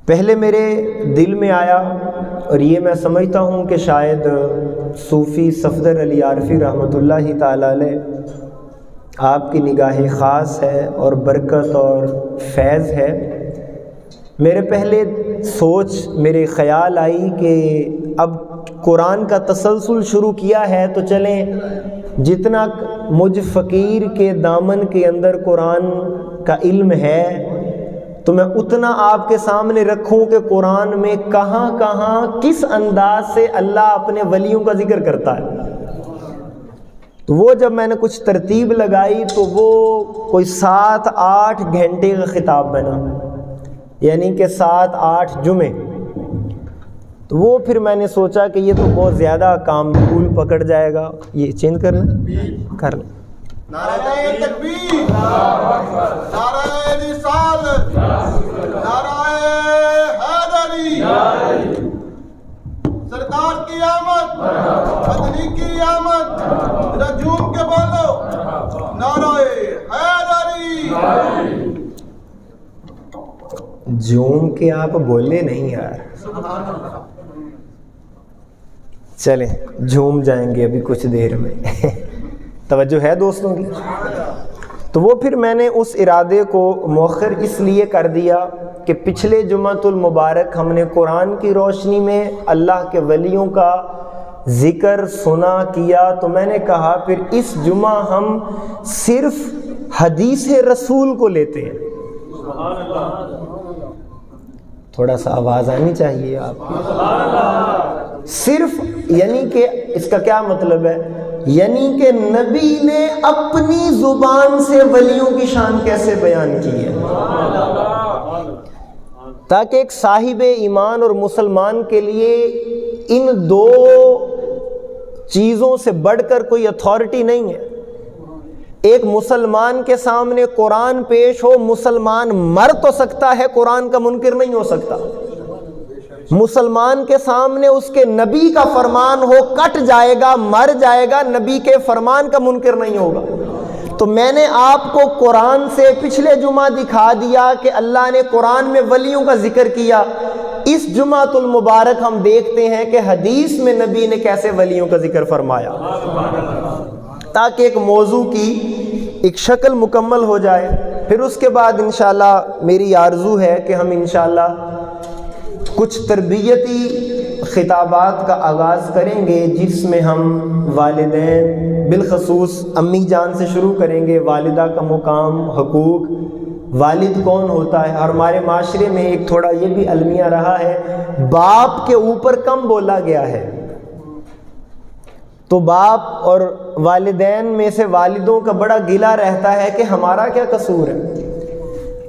پہلے میرے دل میں آیا، اور یہ میں سمجھتا ہوں کہ شاید صوفی صفدر علی عارفی رحمۃ اللہ تعالی علیہ آپ کی نگاہ خاص ہے اور برکت اور فیض ہے، میرے پہلے سوچ میرے خیال آئی کہ اب قرآن کا تسلسل شروع کیا ہے تو چلیں جتنا مجھ فقیر کے دامن کے اندر قرآن کا علم ہے تو میں اتنا آپ کے سامنے رکھوں کہ قرآن میں کہاں کہاں کس انداز سے اللہ اپنے ولیوں کا ذکر کرتا ہے۔ تو وہ جب میں نے کچھ ترتیب لگائی تو وہ کوئی 7-8 گھنٹے کا خطاب بنا، یعنی کہ 7-8 جمعے۔ تو وہ پھر میں نے سوچا کہ یہ تو بہت زیادہ کام پھول پکڑ جائے گا، یہ چینج کر لیں۔ نعرہ تکبیر، نعرہ رسالت، نعرہ حیدری، سرکار کی آمد، مدنی کی آمد، رجوم کے بولو نعرہ حیدری۔ جھوم کے آپ بولے نہیں یار، چلیں جھوم جائیں گے ابھی کچھ دیر میں۔ توجہ ہے دوستوں کی؟ تو وہ پھر میں نے اس ارادے کو مؤخر اس لیے کر دیا کہ پچھلے جمعۃ المبارک ہم نے قرآن کی روشنی میں اللہ کے ولیوں کا ذکر سنا کیا، تو میں نے کہا پھر اس جمعہ ہم صرف حدیث رسول کو لیتے ہیں۔ تھوڑا سا آواز آنی چاہیے آپ کی۔ صرف یعنی کہ اس کا کیا مطلب ہے؟ یعنی کہ نبی نے اپنی زبان سے ولیوں کی شان کیسے بیان کی ہے، تاکہ ایک صاحب ایمان اور مسلمان کے لیے ان دو چیزوں سے بڑھ کر کوئی اتھارٹی نہیں ہے۔ ایک مسلمان کے سامنے قرآن پیش ہو، مسلمان مر تو سکتا ہے، قرآن کا منکر نہیں ہو سکتا۔ مسلمان کے سامنے اس کے نبی کا فرمان ہو، کٹ جائے گا، مر جائے گا، نبی کے فرمان کا منکر نہیں ہوگا۔ تو میں نے آپ کو قرآن سے پچھلے جمعہ دکھا دیا کہ اللہ نے قرآن میں ولیوں کا ذکر کیا۔ اس جمعۃ المبارک ہم دیکھتے ہیں کہ حدیث میں نبی نے کیسے ولیوں کا ذکر فرمایا، تاکہ ایک موضوع کی ایک شکل مکمل ہو جائے۔ پھر اس کے بعد انشاءاللہ میری آرزو ہے کہ ہم انشاءاللہ کچھ تربیتی خطابات کا آغاز کریں گے، جس میں ہم والدین بالخصوص امی جان سے شروع کریں گے، والدہ کا مقام، حقوق، والد کون ہوتا ہے۔ اور ہمارے معاشرے میں ایک تھوڑا یہ بھی المیہ رہا ہے، باپ کے اوپر کم بولا گیا ہے، تو باپ اور والدین میں سے والدوں کا بڑا گلہ رہتا ہے کہ ہمارا کیا قصور ہے۔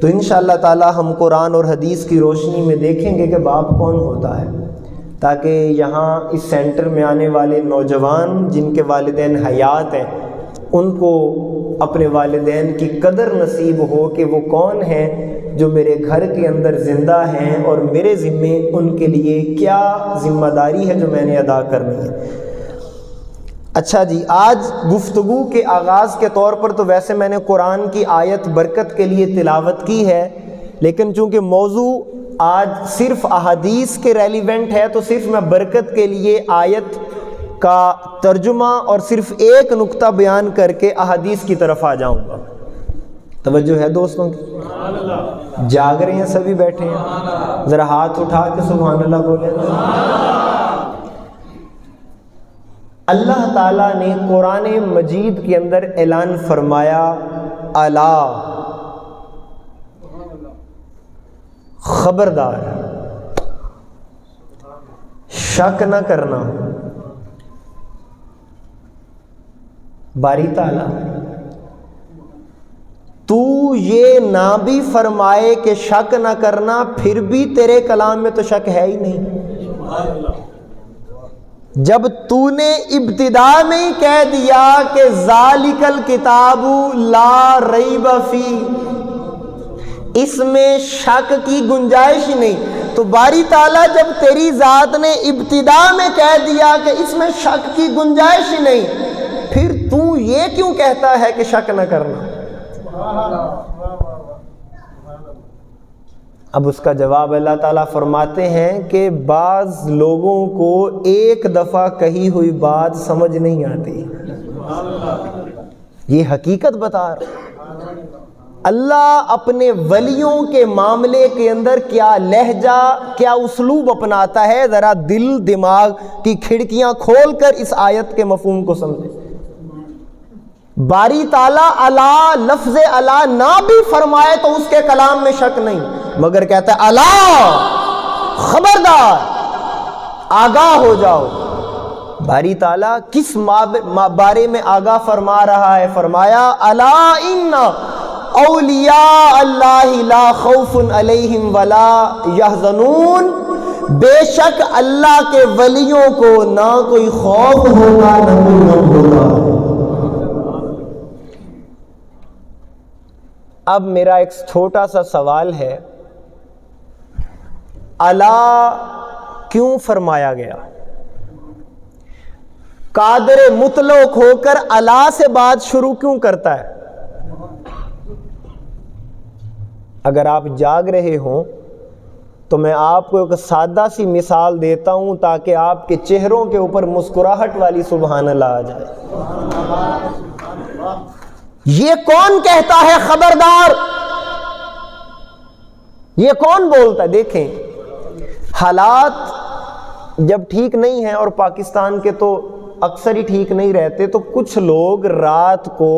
تو انشاءاللہ تعالی ہم قرآن اور حدیث کی روشنی میں دیکھیں گے کہ باپ کون ہوتا ہے، تاکہ یہاں اس سینٹر میں آنے والے نوجوان جن کے والدین حیات ہیں ان کو اپنے والدین کی قدر نصیب ہو کہ وہ کون ہیں جو میرے گھر کے اندر زندہ ہیں اور میرے ذمے ان کے لیے کیا ذمہ داری ہے جو میں نے ادا کرنی ہے۔ اچھا جی، آج گفتگو کے آغاز کے طور پر تو ویسے میں نے قرآن کی آیت برکت کے لیے تلاوت کی ہے، لیکن چونکہ موضوع آج صرف احادیث کے ریلیونٹ ہے تو صرف میں برکت کے لیے آیت کا ترجمہ اور صرف ایک نقطہ بیان کر کے احادیث کی طرف آ جاؤں گا۔ توجہ ہے دوستوں کی؟ جاگ رہے ہیں سبھی؟ بیٹھے ہیں؟ ذرا ہاتھ اٹھا کے سبحان اللہ بولیں۔ اللہ تعالیٰ نے قرآن مجید کے اندر اعلان فرمایا، الا، خبردار، شک نہ کرنا۔ باری تعالیٰ تو یہ نہ بھی فرمائے کہ شک نہ کرنا، پھر بھی تیرے کلام میں تو شک ہے ہی نہیں۔ جب تو نے ابتدا میں ہی کہہ دیا کہ ذالک الکتاب لا ریب فیہ، اس میں شک کی گنجائش ہی نہیں، تو باری تعالیٰ جب تیری ذات نے ابتدا میں کہہ دیا کہ اس میں شک کی گنجائش ہی نہیں، پھر تو یہ کیوں کہتا ہے کہ شک نہ کرنا؟ اب اس کا جواب اللہ تعالیٰ فرماتے ہیں کہ بعض لوگوں کو ایک دفعہ کہی ہوئی بات سمجھ نہیں آتی. یہ حقیقت بتا رہا. اللہ اپنے ولیوں کے معاملے کے اندر کیا لہجہ کیا اسلوب اپناتا ہے، ذرا دل دماغ کی کھڑکیاں کھول کر اس آیت کے مفہوم کو سمجھیں. باری تعالیٰ الا لفظ الا نہ بھی فرمائے تو اس کے کلام میں شک نہیں، مگر کہتا ہے الا خبردار آگاہ ہو جاؤ. باری تعالیٰ کس بارے میں آگاہ فرما رہا ہے؟ فرمایا الا ان اولیاء اللہ لا خوف علیہم ولا یحزنون، بے شک اللہ کے ولیوں کو نہ کوئی خوف ہوگا نہ کوئی غم ہوگا. اب میرا ایک چھوٹا سا سوال ہے، الا کیوں فرمایا گیا؟ قادر مطلق ہو کر الا سے بات شروع کیوں کرتا ہے؟ اگر آپ جاگ رہے ہوں تو میں آپ کو ایک سادہ سی مثال دیتا ہوں تاکہ آپ کے چہروں کے اوپر مسکراہٹ والی سبحان اللہ آ جائے. یہ کون کہتا ہے خبردار؟ یہ کون بولتا ہے؟ دیکھیں حالات جب ٹھیک نہیں ہیں، اور پاکستان کے تو اکثر ہی ٹھیک نہیں رہتے، تو کچھ لوگ رات کو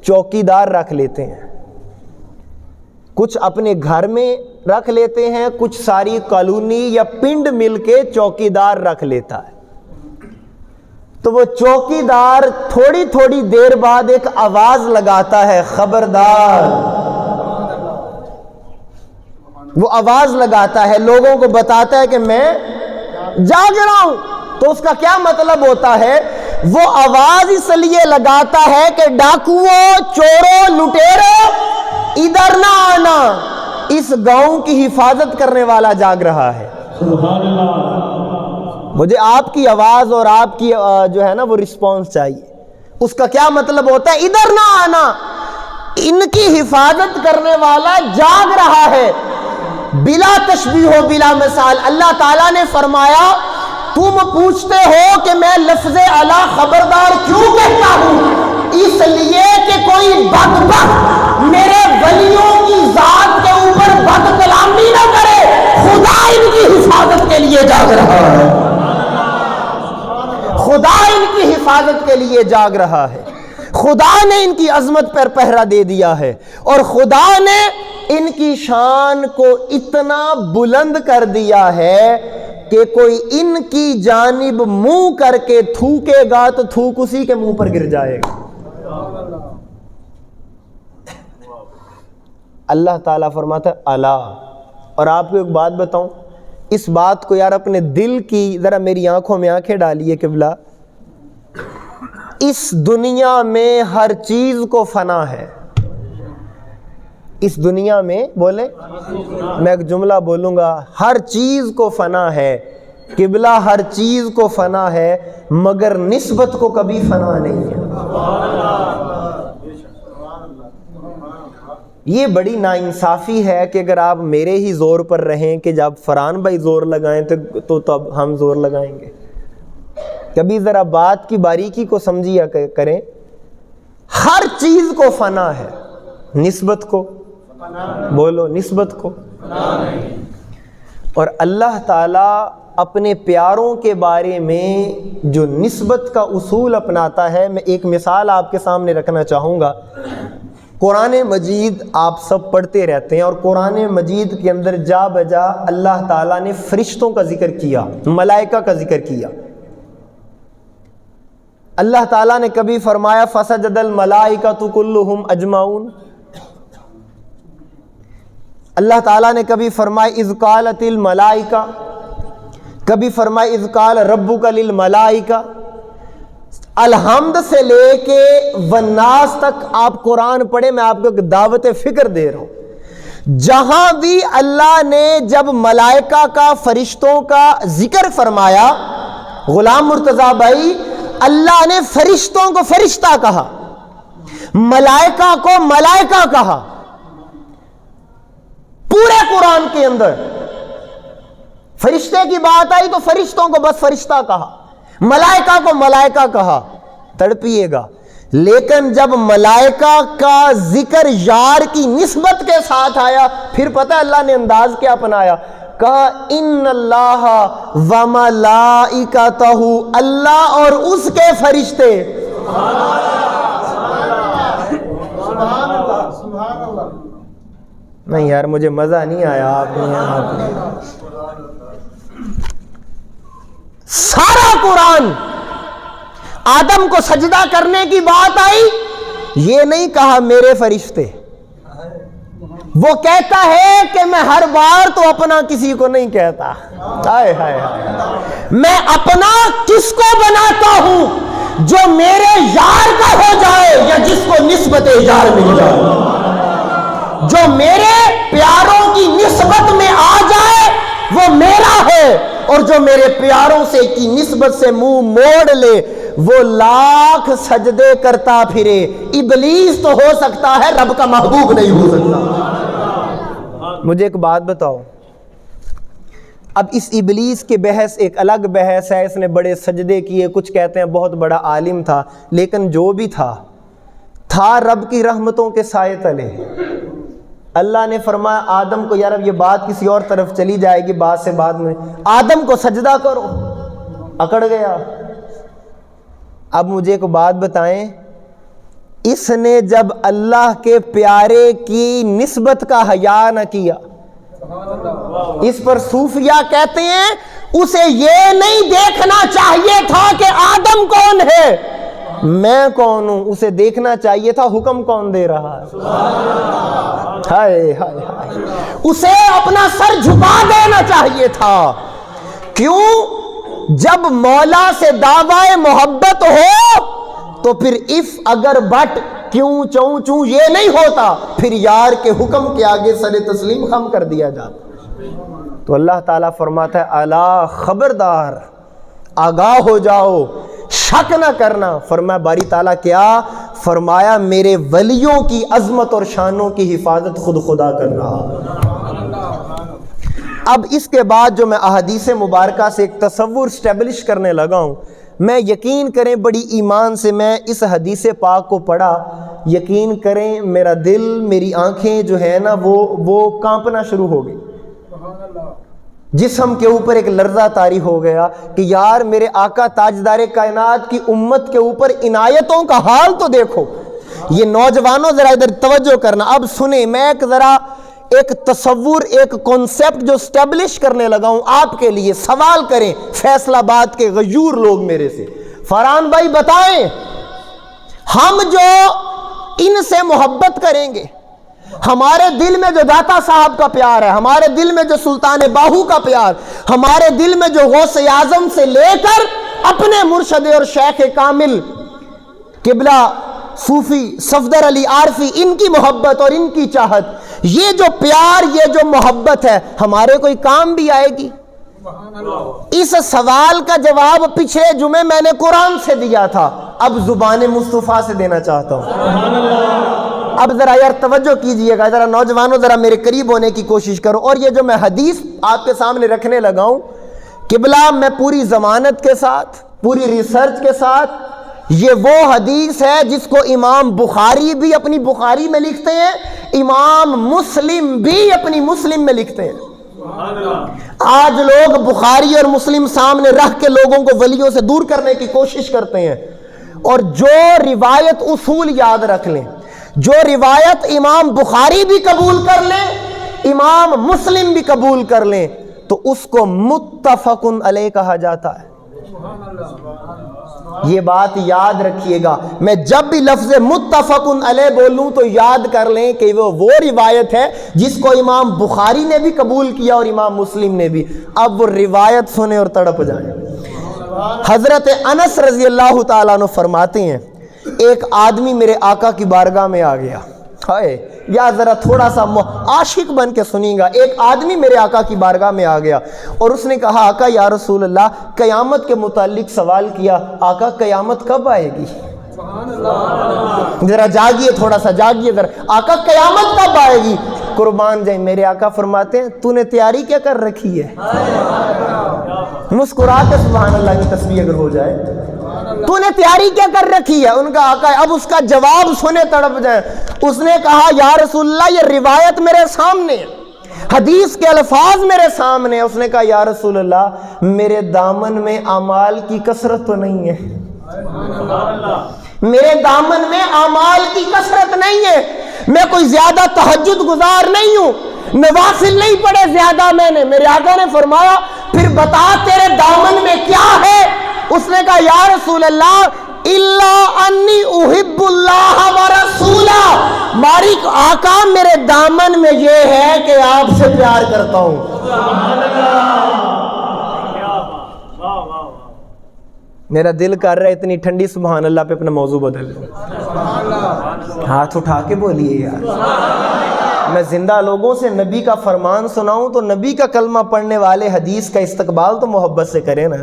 چوکیدار رکھ لیتے ہیں، کچھ اپنے گھر میں رکھ لیتے ہیں، کچھ ساری کالونی یا پنڈ مل کے چوکیدار رکھ لیتا ہے. تو وہ چوکیدار تھوڑی تھوڑی دیر بعد ایک آواز لگاتا ہے، خبردار. وہ آواز لگاتا ہے، لوگوں کو بتاتا ہے کہ میں جاگ رہا ہوں. تو اس کا کیا مطلب ہوتا ہے؟ وہ آواز اس لیے لگاتا ہے کہ ڈاکوؤں، چوروں، لٹیروں ادھر نہ آنا، اس گاؤں کی حفاظت کرنے والا جاگ رہا ہے. سبحان اللہ. مجھے آپ کی آواز اور آپ کی جو ہے نا وہ رسپانس چاہیے. اس کا کیا مطلب ہوتا ہے؟ ادھر نہ آنا، ان کی حفاظت کرنے والا جاگ رہا ہے. بلا تشبیہ و بلا مثال اللہ تعالیٰ نے فرمایا تم پوچھتے ہو کہ میں لفظ الا خبردار کیوں کہتا ہوں؟ اس لیے کہ کوئی بدبخت میرے ولیوں کی ذات کے اوپر بد کلامی نہ کرے. خدا ان کی حفاظت کے لیے جاگ رہا ہے. خدا ان کی حفاظت کے لیے جاگ رہا ہے. خدا نے ان کی عظمت پر پہرا دے دیا ہے، اور خدا نے ان کی شان کو اتنا بلند کر دیا ہے کہ کوئی ان کی جانب منہ کر کے تھوکے گا تو تھوک اسی کے منہ پر گر جائے گا. اللہ تعالیٰ فرماتا ہے الا. اور آپ کو ایک بات بتاؤں، اس بات کو یار اپنے دل کی ذرا میری آنکھوں میں آنکھیں ڈالیے قبلہ. اس دنیا میں ہر چیز کو فنا ہے. اس دنیا میں بولے، میں ایک جملہ بولوں گا، ہر چیز کو فنا ہے. قبلہ ہر چیز کو فنا ہے، مگر نسبت کو کبھی فنا نہیں ہے. یہ بڑی ناانصافی ہے کہ اگر آپ میرے ہی زور پر رہیں کہ جب فرحان بھائی زور لگائیں تو اب ہم زور لگائیں گے. کبھی ذرا بات کی باریکی کو سمجھیا کریں. ہر چیز کو فنا ہے، نسبت کو بولو، نسبت کو. اور اللہ تعالیٰ اپنے پیاروں کے بارے میں جو نسبت کا اصول اپناتا ہے، میں ایک مثال آپ کے سامنے رکھنا چاہوں گا. قرآن مجید آپ سب پڑھتے رہتے ہیں، اور قرآن مجید کے اندر جا بجا اللہ تعالیٰ نے فرشتوں کا ذکر کیا، ملائکہ کا ذکر کیا. اللہ تعالیٰ نے کبھی فرمایا فسجد الملائکۃ کلھم اجمعون. اللہ تعالیٰ نے کبھی فرمایا اذ قالت الملائکہ، کبھی فرمایا اذ قال ربک للملائکہ. الحمد سے لے کے والناس تک آپ قرآن پڑھیں، میں آپ کو ایک دعوت فکر دے رہا ہوں. جہاں بھی اللہ نے جب ملائکہ کا، فرشتوں کا ذکر فرمایا، غلام مرتضیٰ بھائی، اللہ نے فرشتوں کو فرشتہ کہا، ملائکہ کو ملائکہ کہا. پورے قرآن کے اندر فرشتے کی بات آئی تو فرشتوں کو بس فرشتہ کہا، ملائکہ کو ملائکہ کہا، تڑپیے گا. لیکن جب ملائکہ کا ذکر یار کی نسبت کے ساتھ آیا، پھر پتہ اللہ نے انداز کیا اپنایا، کہا ان اللہ و ملائکتہ، اللہ اور اس کے فرشتے. نہیں یار مجھے مزہ نہیں آیا، آپ نے سارا قرآن آدم کو سجدہ کرنے کی بات آئی، یہ نہیں کہا میرے فرشتے. وہ کہتا ہے کہ میں ہر بار تو اپنا کسی کو نہیں کہتا، ہائے ہائے میں اپنا کس کو بناتا ہوں؟ جو میرے یار کا ہو جائے یا جس کو نسبت یار مل جائے، جو میرے پیاروں کی نسبت میں آ جائے وہ میرا ہے، اور جو میرے پیاروں سے کی نسبت سے منہ موڑ لے وہ لاکھ سجدے کرتا پھرے. ابلیس تو ہو سکتا ہے، رب کا محبوب نہیں ہو سکتا. مجھے ایک بات بتاؤ، اب اس ابلیس کے بحث ایک الگ بحث ہے، اس نے بڑے سجدے کیے، کچھ کہتے ہیں بہت بڑا عالم تھا، لیکن جو بھی تھا رب کی رحمتوں کے سائے تلے. اللہ نے فرمایا آدم کو، یار اب یہ بات کسی اور طرف چلی جائے گی بات سے بعد میں، آدم کو سجدہ کرو، اکڑ گیا. اب مجھے ایک بات بتائیں، اس نے جب اللہ کے پیارے کی نسبت کا حیا نہ کیا، اس پر صوفیہ کہتے ہیں اسے یہ نہیں دیکھنا چاہیے تھا کہ آدم کون ہے، میں کون ہوں، اسے دیکھنا چاہیے تھا حکم کون دے رہا ہے. ہائے ہائے ہائے، اسے اپنا سر جھکا دینا چاہیے تھا. کیوں؟ جب مولا سے دعوی محبت ہو تو پھر اف اگر بٹ کیوں چوں چوں یہ نہیں ہوتا، پھر یار کے حکم کے آگے سر تسلیم خم کر دیا جاتا. تو اللہ تعالیٰ فرماتا ہے الا خبردار، آگاہ ہو جاؤ، شک نہ کرنا. فرمایا باری تعالیٰ کیا؟ فرمایا میرے ولیوں کی عظمت اور شانوں کی حفاظت خود خدا کر رہا. اب اس کے بعد جو میں احادیث مبارکہ سے ایک تصور اسٹیبلش کرنے لگا ہوں، میں یقین کریں بڑی ایمان سے میں اس حدیث پاک کو پڑھا، یقین کریں میرا دل، میری آنکھیں جو ہے نا وہ کانپنا شروع ہو گئی، جسم کے اوپر ایک لرزہ طاری ہو گیا کہ یار میرے آقا تاجدار کائنات کی امت کے اوپر عنایتوں کا حال تو دیکھو. یہ نوجوانوں ذرا ادھر توجہ کرنا، اب سنیں، میں ایک تصور، ایک کانسیپٹ جو اسٹیبلش کرنے لگا ہوں آپ کے لیے. سوال کریں فیصل آباد کے غیور لوگ میرے سے، فرحان بھائی بتائیں، ہم جو ان سے محبت کریں گے، ہمارے دل میں جو داتا صاحب کا پیار ہے، ہمارے دل میں جو سلطان باہو کا پیار، ہمارے دل میں جو غوث اعظم سے لے کر اپنے مرشد اور شیخ کامل قبلہ صوفی صفدر علی عارفی ان کی محبت اور ان کی چاہت، یہ جو پیار، یہ جو محبت ہے، ہمارے کوئی کام بھی آئے گی؟ اس سوال کا جواب پچھلے جمعے میں نے قرآن سے دیا تھا، اب زبان مصطفیٰ سے دینا چاہتا ہوں. اب ذرا یار توجہ کیجئے گا، ذرا نوجوانوں ذرا میرے قریب ہونے کی کوشش کرو. اور یہ جو میں حدیث آپ کے سامنے رکھنے لگا ہوں، قبلہ میں پوری ضمانت کے ساتھ، پوری ریسرچ کے ساتھ، یہ وہ حدیث ہے جس کو امام بخاری بھی اپنی بخاری میں لکھتے ہیں، امام مسلم بھی اپنی مسلم میں لکھتے ہیں. آج لوگ بخاری اور مسلم سامنے رکھ کے لوگوں کو ولیوں سے دور کرنے کی کوشش کرتے ہیں، اور جو روایت اصول یاد رکھ لیں، جو روایت امام بخاری بھی قبول کر لیں، امام مسلم بھی قبول کر لیں، تو اس کو متفق علیہ کہا جاتا ہے. یہ بات یاد رکھیے گا، میں جب بھی لفظ متفق علیہ بولوں تو یاد کر لیں کہ وہ روایت ہے جس کو امام بخاری نے بھی قبول کیا اور امام مسلم نے بھی. اب وہ روایت سنیں اور تڑپ جائیں. حضرت انس رضی اللہ تعالیٰ عنہ فرماتے ہیں، ایک آدمی میرے آقا کی بارگاہ میں آ گیا. یا ذرا تھوڑا سا عاشق بن کے سنیں گا. ایک آدمی میرے آقا کی بارگاہ میں آ گیا اور اس نے کہا آقا یا رسول اللہ، قیامت کے متعلق سوال کیا، آقا قیامت کب آئے گی؟ ذرا جاگیے، تھوڑا سا جاگیے ذرا، آقا قیامت کب آئے گی؟ قربان جائیں میرے آقا فرماتے ہیں تو نے تیاری کیا کر رکھی ہے؟ مسکراتے سبحان اللہ کی تسبیح اگر ہو جائے، تو نے تیاری کیا کر رکھی ہے؟ ان کا آقا اب اس کا جواب سنے تڑپ جائیں. اس نے کہا یا رسول اللہ یہ روایت میرے سامنے، حدیث کے الفاظ میرے سامنے. اس نے کہا یا رسول اللہ میرے دامن میں اعمال کی کثرت تو نہیں ہے، میرے دامن میں اعمال کی کثرت نہیں ہے، میں کوئی زیادہ تہجد گزار نہیں ہوں، نوافل نہیں پڑھے زیادہ میں نے. میرے آقا نے فرمایا پھر بتا تیرے دامن میں کیا ہے؟ اس نے کہا یا رسول اللہ الا انی احب اللہ ورسولہ، ہماری آقا میرے دامن میں یہ ہے کہ آپ سے پیار کرتا ہوں. میرا دل کر رہا ہے اتنی ٹھنڈی سبحان اللہ پہ اپنا موضوع بدل دوں. ہاتھ اٹھا کے بولیے یار. میں زندہ لوگوں سے نبی کا فرمان سناؤں تو نبی کا کلمہ پڑھنے والے حدیث کا استقبال تو محبت سے کریں نا.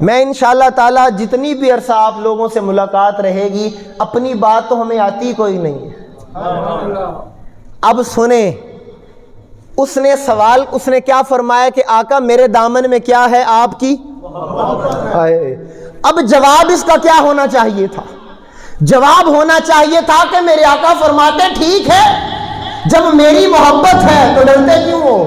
میں انشاءاللہ تعالی جتنی بھی عرصہ آپ لوگوں سے ملاقات رہے گی اپنی بات تو ہمیں آتی کوئی نہیں ہے. اب سنیں اس نے سوال، اس نے کیا فرمایا کہ آقا میرے دامن میں کیا ہے؟ آپ کی. اب جواب اس کا کیا ہونا چاہیے تھا؟ جواب ہونا چاہیے تھا کہ میرے آقا فرماتے ٹھیک ہے جب میری محبت ہے تو ڈرتے کیوں ہو؟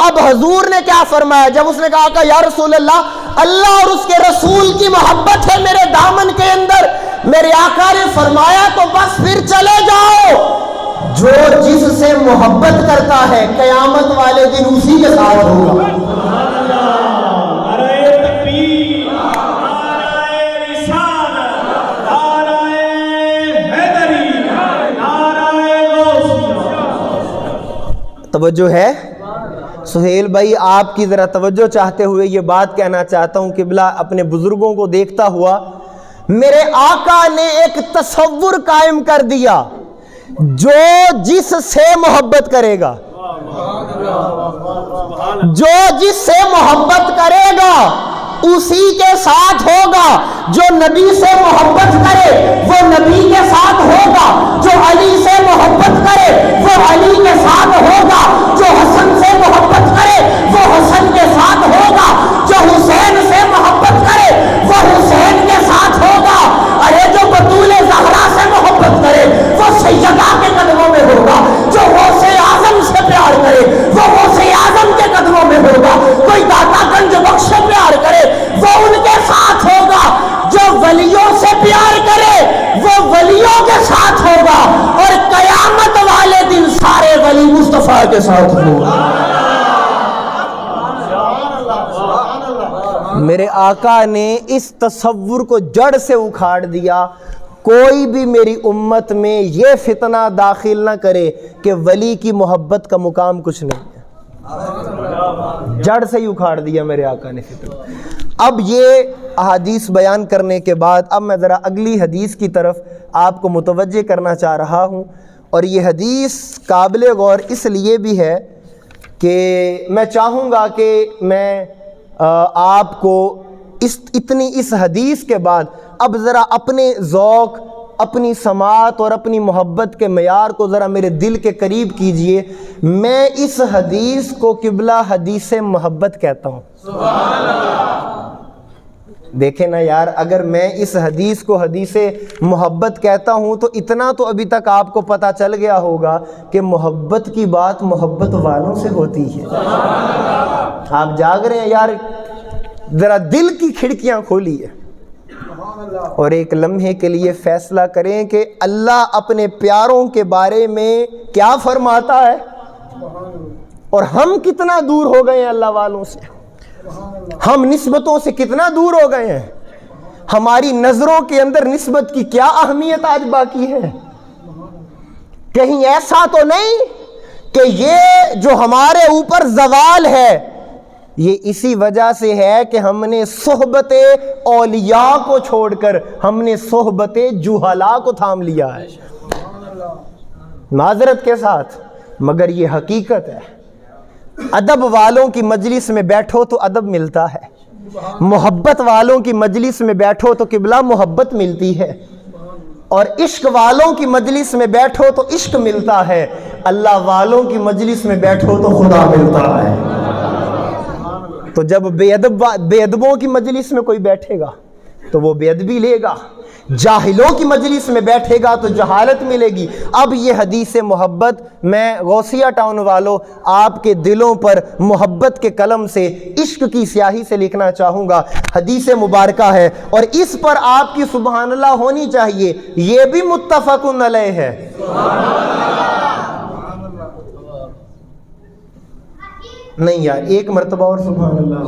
اب حضور نے کیا فرمایا جب اس نے کہا کہ یا رسول اللہ اللہ اور اس کے رسول کی محبت ہے میرے دامن کے اندر، میرے آقا نے فرمایا تو بس پھر چلے جاؤ، جو جس سے محبت کرتا ہے قیامت والے دن اسی کے ساتھ ہوگا. توجہ ہے سہیل بھائی؟ آپ کی ذرا توجہ چاہتے ہوئے یہ بات کہنا چاہتا ہوں قبلہ اپنے بزرگوں کو دیکھتا ہوا میرے آقا نے ایک تصور قائم کر دیا، جو جس سے محبت کرے گا، جو جس سے محبت کرے گا اسی کے ساتھ ہوگا، جو نبی سے محبت کرے وہ نبی کے ساتھ ہوگا، جو علی سے محبت کرے وہ علی کے ساتھ ہوگا، جو حسن سے محبت کرے وہ حسن کے ساتھ ہوگا، جو حسین سے محبت کرے وہ حسین کے ساتھ ہوگا. ارے جو بطول زہرا سے محبت کرے وہ سیدہ کے قدموں میں ہوگا، جو غوث اعظم سے پیار کرے وہ غوث اعظم کے قدموں میں ہوگا، کوئی داتا گنج بخش سے پیار کرے وہ ان کے ساتھ ہوگا، جو ولیوں سے پیار کرے وہ ولیوں کے ساتھ ہوگا، اور قیامت والے دن سارے ولی مصطفیٰ کے ساتھ ہوگا. میرے آقا نے اس تصور کو جڑ سے اکھاڑ دیا. کوئی بھی میری امت میں یہ فتنہ داخل نہ کرے کہ ولی کی محبت کا مقام کچھ نہیں ہے. جڑ سے ہی اکھاڑ دیا میرے آقا نے فتنہ. اب یہ احادیث بیان کرنے کے بعد اب میں ذرا اگلی حدیث کی طرف آپ کو متوجہ کرنا چاہ رہا ہوں، اور یہ حدیث قابل غور اس لیے بھی ہے کہ میں چاہوں گا کہ میں آپ کو اس حدیث کے بعد اب ذرا اپنے ذوق، اپنی سماعت اور اپنی محبت کے معیار کو ذرا میرے دل کے قریب کیجئے. میں اس حدیث کو قبلہ حدیث محبت کہتا ہوں. سبحان اللہ. دیکھیں نا یار، اگر میں اس حدیث کو حدیث محبت کہتا ہوں تو اتنا تو ابھی تک آپ کو پتہ چل گیا ہوگا کہ محبت کی بات محبت والوں سے ہوتی ہے. آپ جاگ رہے ہیں یار؟ ذرا دل کی کھڑکیاں کھولیے اور ایک لمحے کے لیے فیصلہ کریں کہ اللہ اپنے پیاروں کے بارے میں کیا فرماتا ہے، اور ہم کتنا دور ہو گئے ہیں اللہ والوں سے. ہم نسبتوں سے کتنا دور ہو گئے ہیں. ہماری نظروں کے اندر نسبت کی کیا اہمیت آج باقی ہے. کہیں ایسا تو نہیں کہ یہ جو ہمارے اوپر زوال ہے یہ اسی وجہ سے ہے کہ ہم نے صحبت اولیاء کو چھوڑ کر ہم نے صحبت جہلاء کو تھام لیا ہے. معذرت کے ساتھ مگر یہ حقیقت ہے. ادب والوں کی مجلس میں بیٹھو تو ادب ملتا ہے، محبت والوں کی مجلس میں بیٹھو تو قبلہ محبت ملتی ہے. اور عشق والوں کی مجلس میں بیٹھو تو عشق ملتا ہے، اللہ والوں کی مجلس میں بیٹھو تو خدا ملتا ہے۔ تو جب بے ادبوں کی مجلس میں کوئی بیٹھے گا تو وہ بے ادبی لے گا، جاہلوں کی مجلس میں بیٹھے گا تو جہالت ملے گی۔ اب یہ حدیث محبت میں غوثیہ ٹاؤن والوں آپ کے دلوں پر محبت کے قلم سے عشق کی سیاہی سے لکھنا چاہوں گا۔ حدیث مبارکہ ہے اور اس پر آپ کی سبحان اللہ ہونی چاہیے، یہ بھی متفق علیہ ہے۔ نہیں یار، ایک مرتبہ اور سبحان اللہ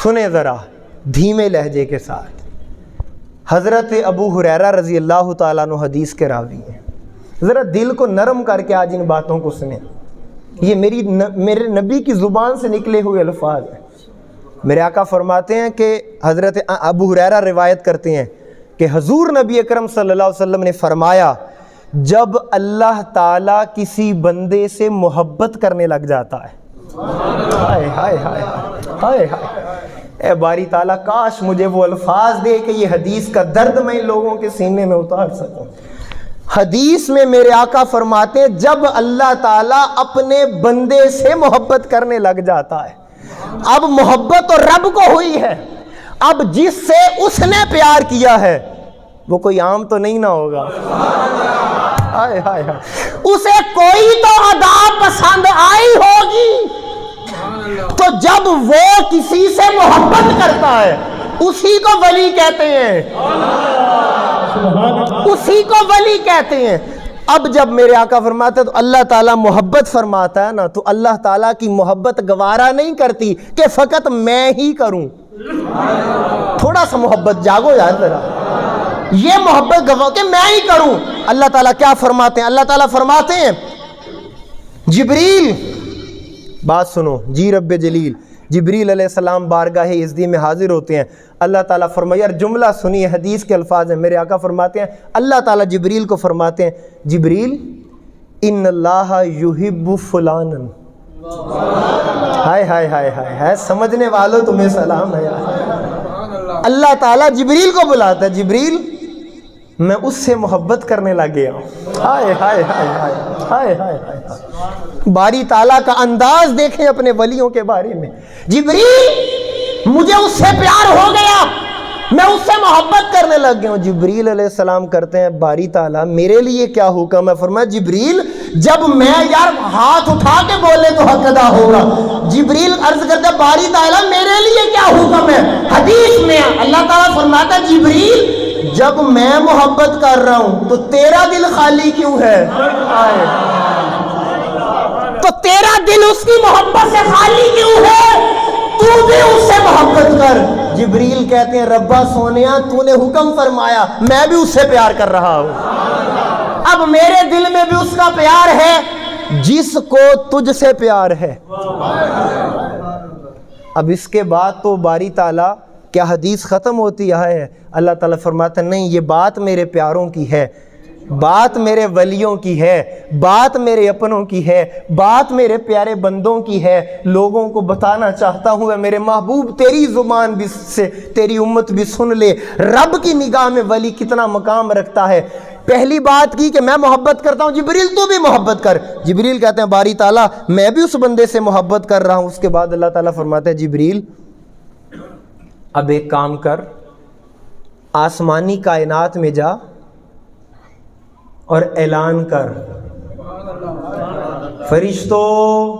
سنیں ذرا دھیمے لہجے کے ساتھ۔ حضرت ابو ہریرہ رضی اللہ تعالیٰ عنہ حدیث کے راوی ہیں، ذرا دل کو نرم کر کے آج ان باتوں کو سنیں، یہ میرے نبی کی زبان سے نکلے ہوئے الفاظ ہیں۔ میرے آقا فرماتے ہیں کہ حضرت ابو ہریرہ روایت کرتے ہیں کہ حضور نبی اکرم صلی اللہ علیہ وسلم نے فرمایا، جب اللہ تعالیٰ کسی بندے سے محبت کرنے لگ جاتا ہے، ہائے ہائے ہائے ہائے ہائے، اے باری تعالیٰ کاش مجھے وہ الفاظ دے کہ یہ حدیث کا درد میں ان لوگوں کے سینے میں اتار سکوں۔ حدیث میں میرے آقا فرماتے ہیں جب اللہ تعالیٰ اپنے بندے سے محبت کرنے لگ جاتا ہے، اب محبت تو رب کو ہوئی ہے، اب جس سے اس نے پیار کیا ہے وہ کوئی عام تو نہیں نہ ہوگا، ہائے ہائے ہائے، اسے کوئی تو ادا پسند آئی ہوگی۔ تو جب وہ کسی سے محبت کرتا ہے اسی کو ولی کہتے ہیں، اسی کو ولی کہتے ہیں۔ اب جب میرے آقا فرماتے ہیں تو اللہ تعالیٰ محبت فرماتا ہے نا، تو اللہ تعالیٰ کی محبت گوارا نہیں کرتی کہ فقط میں ہی کروں۔ تھوڑا سا محبت جاگو یار ذرا، یہ محبت گواہ کہ میں ہی کروں۔ اللہ تعالیٰ کیا فرماتے ہیں؟ اللہ تعالیٰ فرماتے ہیں جبریل، بات سنو جی رب جلیل، جبریل علیہ السلام بارگاہ عزی میں حاضر ہوتے ہیں، اللہ تعالیٰ فرمایا، جملہ سنیے، حدیث کے الفاظ ہیں، میرے آقا فرماتے ہیں اللہ تعالیٰ جبریل کو فرماتے ہیں، جبریل ان اللہ یحب فلانا، ہائے ہائے ہائے ہائے، سمجھنے والوں تمہیں سلام ہے یار۔ اللہ تعالیٰ جبریل کو بلاتا ہے، جبریل میں اس سے محبت کرنے لگ گیا ہوں، ہائے ہائے ہائے ہائے ہائے ہائے۔ باری تعالیٰ کا انداز دیکھیں اپنے ولیوں کے بارے میں، جبریل مجھے اس سے پیار ہو گیا، میں اس سے محبت کرنے لگ گیا ہوں۔ جبریل علیہ السلام کرتے ہیں باری تعالیٰ میرے لیے کیا حکم ہے؟ فرمایا جبریل جب میں یار ہاتھ اٹھا کے بولے تو حق ادا ہوگا۔ جبریل عرض کرتے ہیں باری تعالیٰ میرے لیے کیا حکم ہے؟ حدیث میں اللہ تعالیٰ فرماتا ہے جبریل جب میں محبت کر رہا ہوں تو تیرا دل خالی کیوں ہے؟ تو تیرا دل اس کی محبت سے خالی کیوں ہے؟ تو بھی اس سے محبت کر۔ جبریل کہتے ہیں ربا سونیا تو نے حکم فرمایا، میں بھی اس سے پیار کر رہا ہوں، اب میرے دل میں بھی اس کا پیار ہے جس کو تجھ سے پیار ہے۔ اب اس کے بعد تو باری تعالیٰ کیا حدیث ختم ہوتی ہے؟ اللہ تعالیٰ فرماتا ہے نہیں، یہ بات میرے پیاروں کی ہے، بات میرے ولیوں کی ہے، بات میرے اپنوں کی ہے، بات میرے پیارے بندوں کی ہے، لوگوں کو بتانا چاہتا ہوں اے میرے محبوب تیری زبان بھی سے تیری امت بھی سن لے، رب کی نگاہ میں ولی کتنا مقام رکھتا ہے۔ پہلی بات کی کہ میں محبت کرتا ہوں، جبریل تو بھی محبت کر۔ جبریل کہتے ہیں باری تعالیٰ میں بھی اس بندے سے محبت کر رہا ہوں۔ اس کے بعد اللہ تعالیٰ فرماتا ہے جبریل اب ایک کام کر، آسمانی کائنات میں جا اور اعلان کر، فرشتوں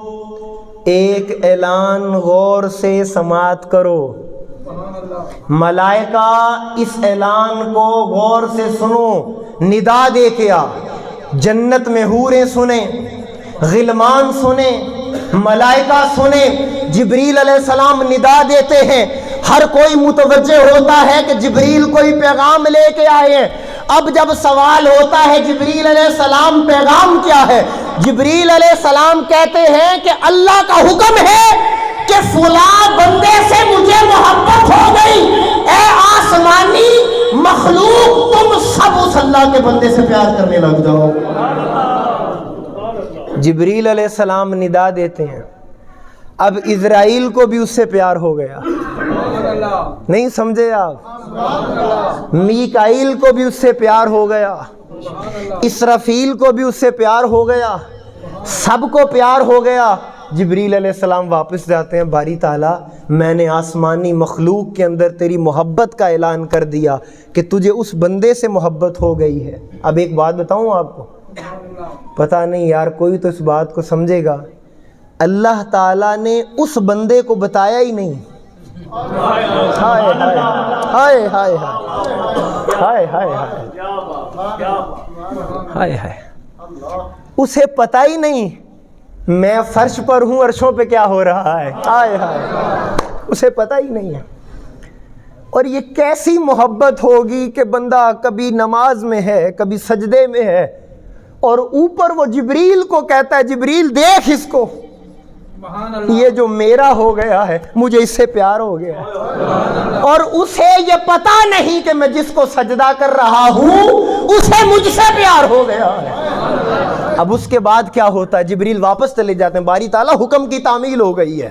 ایک اعلان غور سے سماعت کرو، ملائکہ اس اعلان کو غور سے سنو، ندا دے کے آ، جنت میں حوریں سنیں، غلمان سنیں، ملائکہ سنیں، جبریل علیہ السلام ندا دیتے ہیں، ہر کوئی متوجہ ہوتا ہے کہ جبریل کوئی پیغام لے کے آئے ہیں۔ اب جب سوال ہوتا ہے جبریل علیہ السلام پیغام کیا ہے؟ جبریل علیہ السلام کہتے ہیں کہ اللہ کا حکم ہے کہ فلاں بندے سے مجھے محبت ہو گئی، اے آسمانی مخلوق تم سب اس اللہ کے بندے سے پیار کرنے لگ جاؤ۔ جبریل علیہ السلام ندا دیتے ہیں، اب اسرائیل کو بھی اس سے پیار ہو گیا، نہیں سمجھے آپ؟ میکائیل کو بھی اس سے پیار ہو گیا، اسرافیل کو بھی اس سے پیار ہو گیا، سب کو پیار ہو گیا۔ جبریل علیہ السلام واپس جاتے ہیں، باری تعالیٰ میں نے آسمانی مخلوق کے اندر تیری محبت کا اعلان کر دیا کہ تجھے اس بندے سے محبت ہو گئی ہے۔ اب ایک بات بتاؤں آپ کو، پتہ نہیں یار کوئی تو اس بات کو سمجھے گا، اللہ تعالیٰ نے اس بندے کو بتایا ہی نہیں۔ ہائے ہائے ہائے ہائے ہائے ہائے ہائے ہائے، اسے پتہ ہی نہیں میں فرش پر ہوں، عرشوں پہ کیا ہو رہا ہے۔ ہائے ہائے، اسے پتہ ہی نہیں ہے۔ اور یہ کیسی محبت ہوگی کہ بندہ کبھی نماز میں ہے، کبھی سجدے میں ہے، اور اوپر وہ جبریل کو کہتا ہے جبریل دیکھ اس کو، یہ جو میرا ہو گیا ہے مجھے اس سے پیار ہو گیا ہے۔ اور اسے یہ پتہ نہیں کہ میں جس کو سجدہ کر رہا ہوں اسے مجھ سے پیار ہو گیا ہے۔ اب اس کے بعد کیا ہوتا ہے؟ جبریل واپس چلے جاتے ہیں، باری تعالیٰ حکم کی تعمیل ہو گئی ہے۔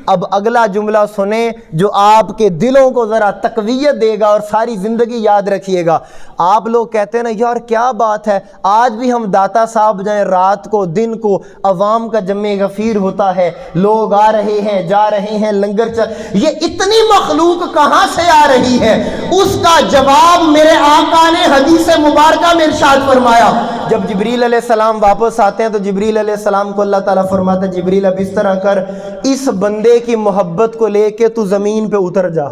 اب اگلا جملہ سنیں جو آپ کے دلوں کو ذرا تقویت دے گا اور ساری زندگی یاد رکھیے گا۔ آپ لوگ کہتے ہیں نا یار کیا بات ہے، آج بھی ہم داتا صاحب جائیں، رات کو دن کو عوام کا جمع غفیر ہوتا ہے، لوگ آ رہے ہیں جا رہے ہیں، لنگر یہ اتنی مخلوق کہاں سے آ رہی ہے؟ اس کا جواب میرے آقا نے حدیث مبارکہ میں ارشاد فرمایا۔ جب جبریل علیہ السلام واپس آتے ہیں تو جبریل علیہ السلام کو اللہ تعالیٰ فرماتا ہے جبریل اب اس طرح کر، اس بندے کی محبت کو لے کے تو زمین پہ اتر جا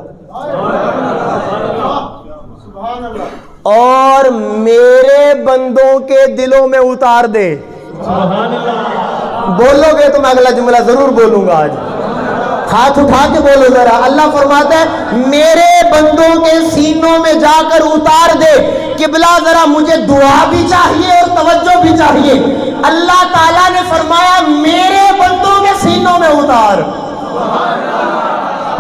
اور میرے بندوں کے دلوں میں اتار دے۔ بولو گے تو میں اگلا جملہ ضرور بولوں گا، آج ہاتھ اٹھا کے بولو ذرا۔ اللہ فرماتا ہے میرے بندوں کے سینوں میں جا کر اتار دے۔ قبلہ ذرا مجھے دعا بھی چاہیے اور توجہ بھی چاہیے۔ اللہ تعالیٰ نے فرمایا میرے بندوں کے سینوں میں اتار۔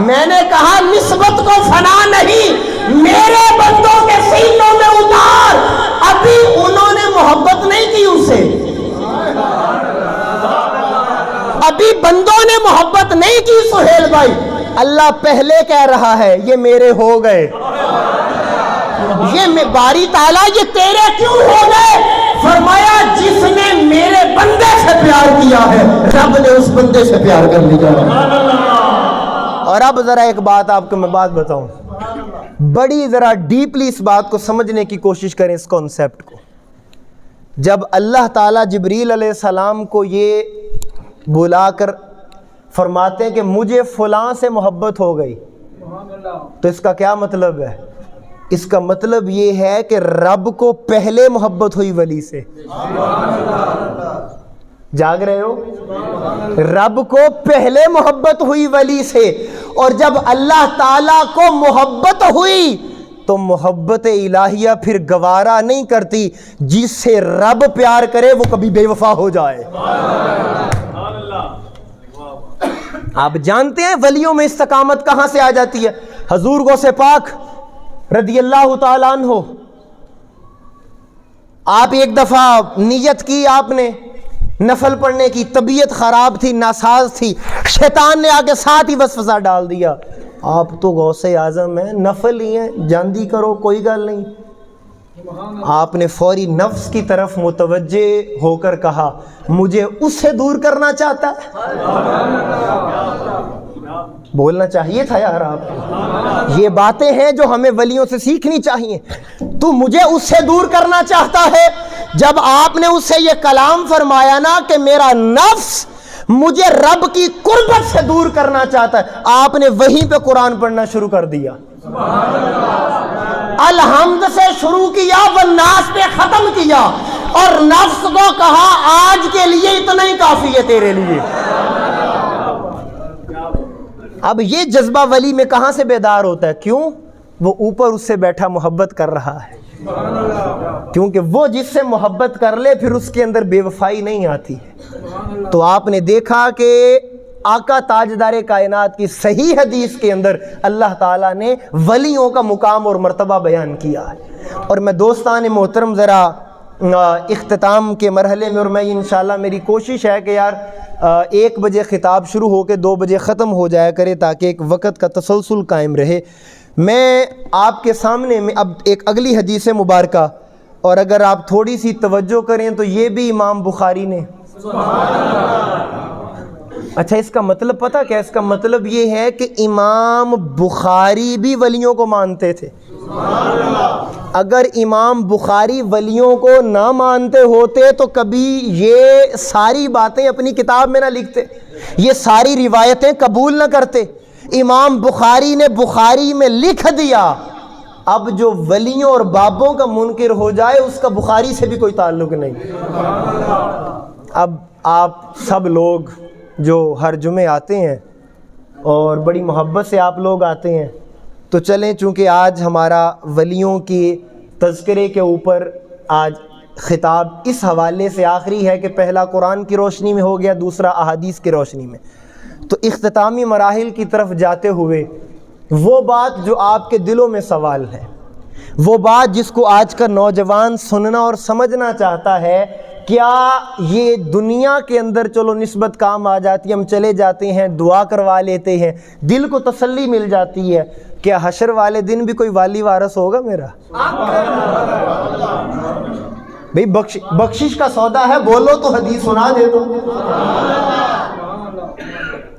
میں نے کہا نسبت کو فنا نہیں، میرے بندوں کے سینوں میں اتار۔ ابھی انہوں نے محبت نہیں کی اس سے، ابھی بندوں نے محبت نہیں کی سہیل بھائی، اللہ پہلے کہہ رہا ہے یہ میرے ہو گئے، یہ باری تعالیٰ یہ تیرے کیوں ہو گئے؟ فرمایا جس نے میرے بندے سے پیار کیا ہے رب نے اس بندے سے پیار کر لیا۔ اور اب ذرا ایک بات آپ کو میں بات بتاؤں، بڑی ذرا ڈیپلی اس بات کو سمجھنے کی کوشش کریں، اس کانسیپٹ کو۔ جب اللہ تعالیٰ جبریل علیہ السلام کو یہ بلا کر فرماتے ہیں کہ مجھے فلاں سے محبت ہو گئی، تو اس کا کیا مطلب ہے؟ اس کا مطلب یہ ہے کہ رب کو پہلے محبت ہوئی ولی سے۔ جاگ رہے ہو؟ رب کو پہلے محبت ہوئی ولی سے، اور جب اللہ تعالیٰ کو محبت ہوئی تو محبت الہیہ پھر گوارا نہیں کرتی جس سے رب پیار کرے وہ کبھی بے وفا ہو جائے۔ آپ جانتے ہیں ولیوں میں استقامت کہاں سے آ جاتی ہے؟ حضور غوث پاک رضی اللہ تعالیٰ عنہ، آپ ایک دفعہ نیت کی، آپ نے نفل پڑھنے کی، طبیعت خراب تھی، ناساز تھی، شیطان نے آگے ساتھ ہی وسوسہ ڈال دیا، آپ تو غوث اعظم ہیں، نفل ہی ہیں، جاندی کرو کوئی گل نہیں۔ آپ نے فوری نفس کی طرف متوجہ ہو کر کہا مجھے اس سے دور کرنا چاہتا ہے؟ بولنا چاہیے تھا یار آپ کو، یہ باتیں ہیں جو ہمیں ولیوں سے سیکھنی چاہیے۔ تو مجھے اس سے دور کرنا چاہتا ہے؟ جب آپ نے اس سے یہ کلام فرمایا نا کہ میرا نفس مجھے رب کی قربت سے دور کرنا چاہتا ہے، آپ نے وہیں پہ قرآن پڑھنا شروع کر دیا۔ الحمد سے شروع کیا، والناس پہ ختم کیا، اور نفس کو کہا آج کے لیے اتنا ہی کافی ہے تیرے لیے۔ اب یہ جذبہ ولی میں کہاں سے بیدار ہوتا ہے؟ کیوں؟ وہ اوپر اس سے بیٹھا محبت کر رہا ہے، کیونکہ وہ جس سے محبت کر لے پھر اس کے اندر بے وفائی نہیں آتی ہے۔ تو آپ نے دیکھا کہ آقا تاجدار کائنات کی صحیح حدیث کے اندر اللہ تعالیٰ نے ولیوں کا مقام اور مرتبہ بیان کیا ہے۔ اور میں دوستان محترم ذرا اختتام کے مرحلے میں، اور میں انشاءاللہ میری کوشش ہے کہ یار 1 بجے خطاب شروع ہو کے 2 بجے ختم ہو جایا کرے تاکہ ایک وقت کا تسلسل قائم رہے۔ میں آپ کے سامنے میں اب ایک اگلی حدیث مبارکہ، اور اگر آپ تھوڑی سی توجہ کریں تو یہ بھی امام بخاری نے، اچھا اس کا مطلب پتہ کیا؟ اس کا مطلب یہ ہے کہ امام بخاری بھی ولیوں کو مانتے تھے۔ اگر امام بخاری ولیوں کو نہ مانتے ہوتے تو کبھی یہ ساری باتیں اپنی کتاب میں نہ لکھتے، یہ ساری روایتیں قبول نہ کرتے۔ امام بخاری نے بخاری میں لکھ دیا، اب جو ولیوں اور بابوں کا منکر ہو جائے اس کا بخاری سے بھی کوئی تعلق نہیں۔ اب آپ سب لوگ جو ہر جمعے آتے ہیں اور بڑی محبت سے آپ لوگ آتے ہیں، تو چلیں چونکہ آج ہمارا ولیوں کی تذکرے کے اوپر آج خطاب اس حوالے سے آخری ہے کہ پہلا قرآن کی روشنی میں ہو گیا، دوسرا احادیث کی روشنی میں۔ تو اختتامی مراحل کی طرف جاتے ہوئے وہ بات جو آپ کے دلوں میں سوال ہے، وہ بات جس کو آج کا نوجوان سننا اور سمجھنا چاہتا ہے، کیا یہ دنیا کے اندر چلو نسبت کام آ جاتی ہے، ہم چلے جاتے ہیں دعا کروا لیتے ہیں، دل کو تسلی مل جاتی ہے، کیا حشر والے دن بھی کوئی والی وارث ہوگا میرا؟ بھئی بخشش کا سودا ہے، بولو تو حدیث سنا دے دو۔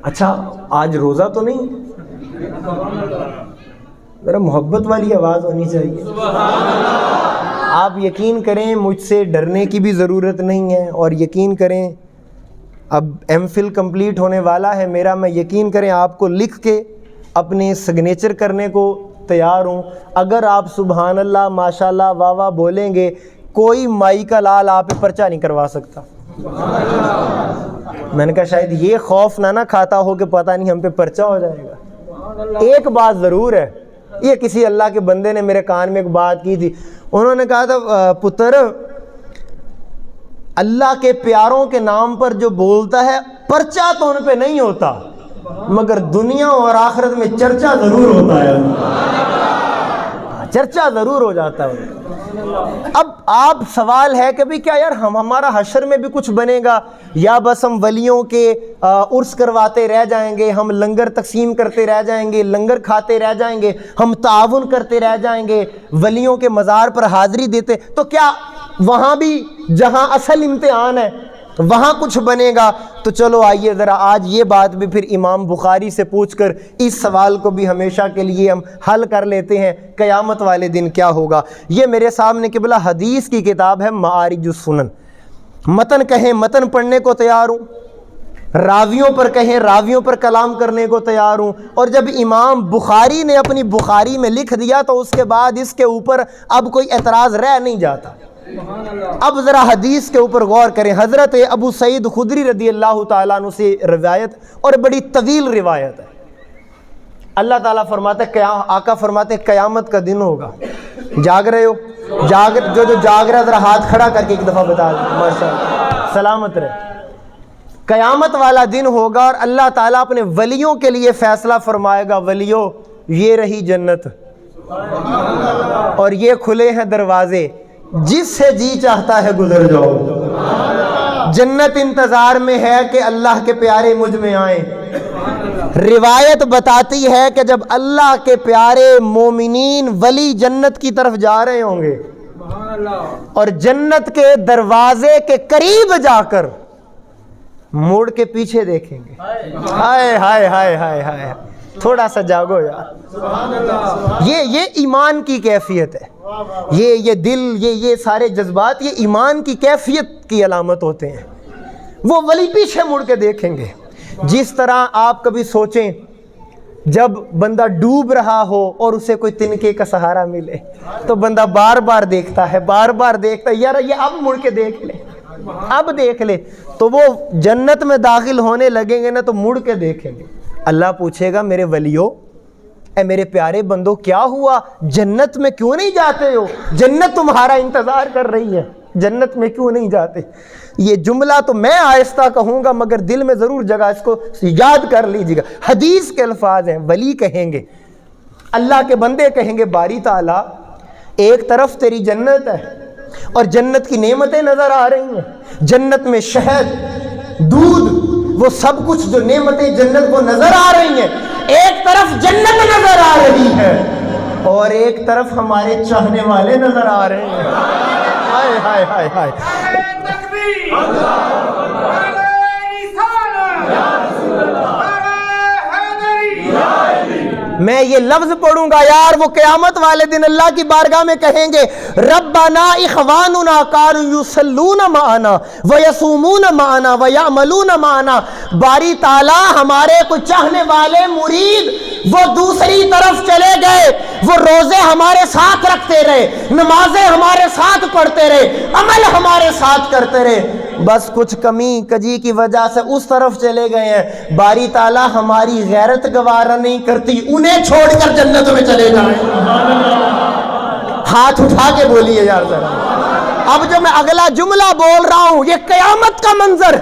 اچھا آج روزہ تو نہیں، میرا محبت والی آواز ہونی چاہیے۔ آپ یقین کریں مجھ سے ڈرنے کی بھی ضرورت نہیں ہے، اور یقین کریں اب ایم فل کمپلیٹ ہونے والا ہے میرا، میں یقین کریں آپ کو لکھ کے اپنے سگنیچر کرنے کو تیار ہوں۔ اگر آپ سبحان اللہ ماشاءاللہ واہ واہ بولیں گے، کوئی مائی کا لال آپ پہ پرچہ نہیں کروا سکتا۔ میں نے کہا شاید یہ خوف نہ کھاتا ہو کہ پتہ نہیں ہم پہ پرچہ ہو جائے گا۔ ایک بات ضرور ہے، یہ کسی اللہ کے بندے نے میرے کان میں ایک بات کی تھی، انہوں نے کہا تھا پتر اللہ کے پیاروں کے نام پر جو بولتا ہے پرچہ تو ان پہ نہیں ہوتا، مگر دنیا اور آخرت میں چرچا ضرور ہوتا ہے، چرچا ضرور ہو جاتا ہے۔ اب آپ سوال ہے کہ بھی کیا یار ہمارا حشر میں بھی کچھ بنے گا، یا بس ہم ولیوں کے عرس کرواتے رہ جائیں گے، ہم لنگر تقسیم کرتے رہ جائیں گے، لنگر کھاتے رہ جائیں گے، ہم تعاون کرتے رہ جائیں گے، ولیوں کے مزار پر حاضری دیتے، تو کیا وہاں بھی جہاں اصل امتحان ہے وہاں کچھ بنے گا؟ تو چلو آئیے ذرا آج یہ بات بھی پھر امام بخاری سے پوچھ کر اس سوال کو بھی ہمیشہ کے لیے ہم حل کر لیتے ہیں، قیامت والے دن کیا ہوگا۔ یہ میرے سامنے قبلہ حدیث کی کتاب ہے معارج السنن، متن کہیں متن پڑھنے کو تیار ہوں، راویوں پر کہیں راویوں پر کلام کرنے کو تیار ہوں، اور جب امام بخاری نے اپنی بخاری میں لکھ دیا تو اس کے بعد اس کے اوپر اب کوئی اعتراض رہ نہیں جاتا۔ اب ذرا حدیث کے اوپر غور کریں۔ حضرت ابو سعید خدری رضی اللہ تعالیٰ عنہ سے روایت، اور بڑی طویل روایت ہے۔ اللہ تعالیٰ فرماتے ہیں، آقا فرماتے ہیں قیامت کا دن ہوگا، جاگ رہے ہو؟ جو جاگ رہا ہے ذرا ہاتھ کھڑا کر کے ایک دفعہ بتا دیں، ماشاءاللہ سلامت رہے۔ قیامت والا دن ہوگا اور اللہ تعالیٰ اپنے ولیوں کے لیے فیصلہ فرمائے گا، ولیوں یہ رہی جنت اور یہ کھلے ہیں دروازے، جس سے جی چاہتا ہے گزر جاؤ۔ جنت انتظار میں ہے کہ اللہ کے پیارے مجھ میں آئیں۔ روایت بتاتی ہے کہ جب اللہ کے پیارے مومنین ولی جنت کی طرف جا رہے ہوں گے اور جنت کے دروازے کے قریب جا کر موڑ کے پیچھے دیکھیں گے، ہائے ہائے ہائے ہائے ہائے، تھوڑا سا جاگو یار۔ یہ ایمان کی کیفیت ہے، یہ دل، یہ سارے جذبات، یہ ایمان کی کیفیت کی علامت ہوتے ہیں۔ وہ ولی پیچھے مڑ کے دیکھیں گے۔ جس طرح آپ کبھی سوچیں جب بندہ ڈوب رہا ہو اور اسے کوئی تنکے کا سہارا ملے تو بندہ بار بار دیکھتا ہے، بار بار دیکھتا ہے، یار یہ اب مڑ کے دیکھ لے، اب دیکھ لے، تو وہ جنت میں داخل ہونے لگیں گے نا تو مڑ کے دیکھیں گے۔ اللہ پوچھے گا میرے ولیو، اے میرے پیارے بندو، کیا ہوا؟ جنت میں کیوں نہیں جاتے ہو؟ جنت تمہارا انتظار کر رہی ہے، جنت میں کیوں نہیں جاتے؟ یہ جملہ تو میں آہستہ کہوں گا مگر دل میں ضرور جگہ، اس کو یاد کر لیجیے گا۔ حدیث کے الفاظ ہیں، ولی کہیں گے، اللہ کے بندے کہیں گے، باری تعالیٰ ایک طرف تیری جنت ہے اور جنت کی نعمتیں نظر آ رہی ہیں، جنت میں شہد، دودھ، وہ سب کچھ جو نعمتیں جنت کو نظر آ رہی ہیں، ایک طرف جنت نظر آ رہی ہے اور ایک طرف ہمارے چاہنے والے نظر آ رہے ہیں. ہائے ہائے ہائے ہائے. میں یہ لفظ پڑھوں گا یار، وہ قیامت والے دن اللہ کی بارگاہ میں کہیں گے ربنا اخواننا کانوا یصلون معنا ویصومون معنا ویعملون معنا. باری تعالیٰ ہمارے کچھ چاہنے والے مرید وہ دوسری طرف چلے گئے، وہ روزے ہمارے ساتھ رکھتے رہے، نمازیں ہمارے ساتھ پڑھتے رہے، عمل ہمارے ساتھ کرتے رہے، بس کچھ کمی کجی کی وجہ سے اس طرف چلے گئے ہیں. باری تعالیٰ ہماری غیرت گوارا نہیں کرتی، انہیں چھوڑ کر جنت میں چلے جائیں. ہاتھ اٹھا کے بولیے یار ذرا. اب جو میں اگلا جملہ بول رہا ہوں یہ قیامت کا منظر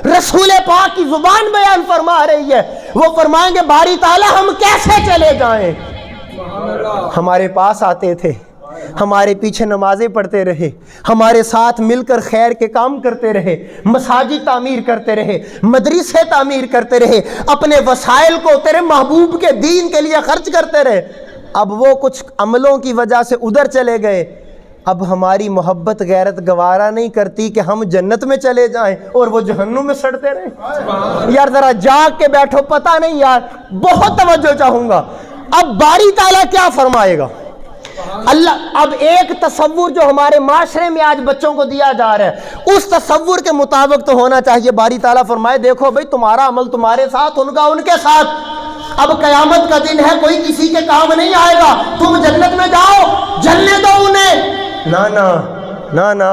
رسول پاک کی زبان بیان فرما رہی ہے. وہ فرمائیں گے باری تعالیٰ ہم کیسے چلے جائیں؟ ہمارے پاس آتے تھے، ہمارے پیچھے نمازیں پڑھتے رہے، ہمارے ساتھ مل کر خیر کے کام کرتے رہے، مساجد تعمیر کرتے رہے، مدرسے تعمیر کرتے رہے، اپنے وسائل کو تیرے محبوب کے دین کے لیے خرچ کرتے رہے. اب وہ کچھ عملوں کی وجہ سے ادھر چلے گئے، اب ہماری محبت غیرت گوارا نہیں کرتی کہ ہم جنت میں چلے جائیں اور وہ جہنم میں سڑتے رہیں. یار ذرا جاگ کے بیٹھو، پتہ نہیں یار، بہت توجہ چاہوں گا. اب باری تعالیٰ کیا فرمائے گا؟ اللہ اب ایک تصور جو ہمارے معاشرے میں آج بچوں کو دیا جا رہا ہے اس تصور کے مطابق تو ہونا چاہیے. باری تعالیٰ فرمائے دیکھو بھئی تمہارا عمل تمہارے ساتھ، ان کا ان کے ساتھ. اب قیامت کا دن ہے، کوئی کسی کے کام نہیں آئے گا. تم جنت میں جاؤ، جلنے دو انہیں. نا نا نا نا،